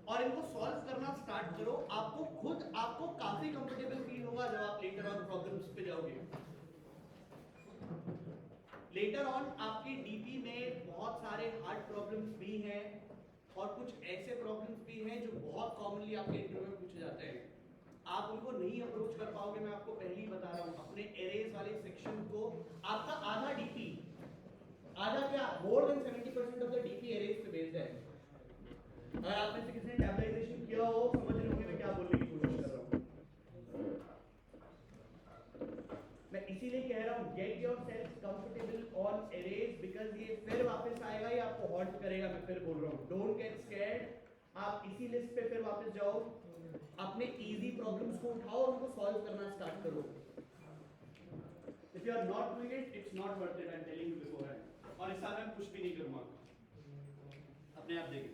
और इनको सॉल्व करना स्टार्ट करो। आपको काफी कंफर्टेबल फील होगा जब आप लेटर ऑन प्रॉब्लम्स पे जाओगे। लेटर ऑन आपके डीपी में बहुत सारे हार्ड प्रॉब्लम्स भी हैं और कुछ ऐसे प्रॉब्लम्स भी हैं जो बहुत कॉमनली आपके इंटरव्यू में पूछे जाते हैं। आप उनको नहीं अप्रोच कर पाओगे, मैं आपको पहले ही बता रहा हूं। अपने एरेज वाले सेक्शन को आपका आधा डीपी, आधा क्या, more than 70% of the DP arrays पे बेस्ड है। अगर आप में से किसी ने टैबलाइजेशन किया हो, समझ रहे होंगे मैं क्या बोलने की कोशिश कर रहा हूं। मैं इसीलिए कह रहा हूं get yourself comfortable on arrays, because ये फिर वापस आएगा, ये आपको हॉन्ट करेगा। मैं फिर बोल रहा हूं, डोंट गेट स्कैर्ड। आप इसी लिस्ट पे फिर वापस जाओ, अपने इजी प्रॉब्लम्स को उठाओ और उनको सॉल्व करना स्टार्ट करो। If you are not doing it, it's not worth it, I am telling you beforehand. और इस साल मैं कुछ भी नहीं करूंगा, अपने आप देखिए।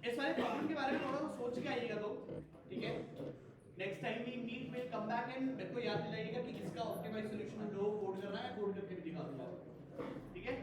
इस सारे प्रॉब्लम के बारे में थोड़ा सोच के आइएगा तो, ठीक है। Next time we meet will come back and मेरे को याद दिलाइएगा कि इसका ऑप्टिमाइज सॉल्यूशन हम लोग कोड करना है, कोड करके भी दिखा दूंगा, ठीक है।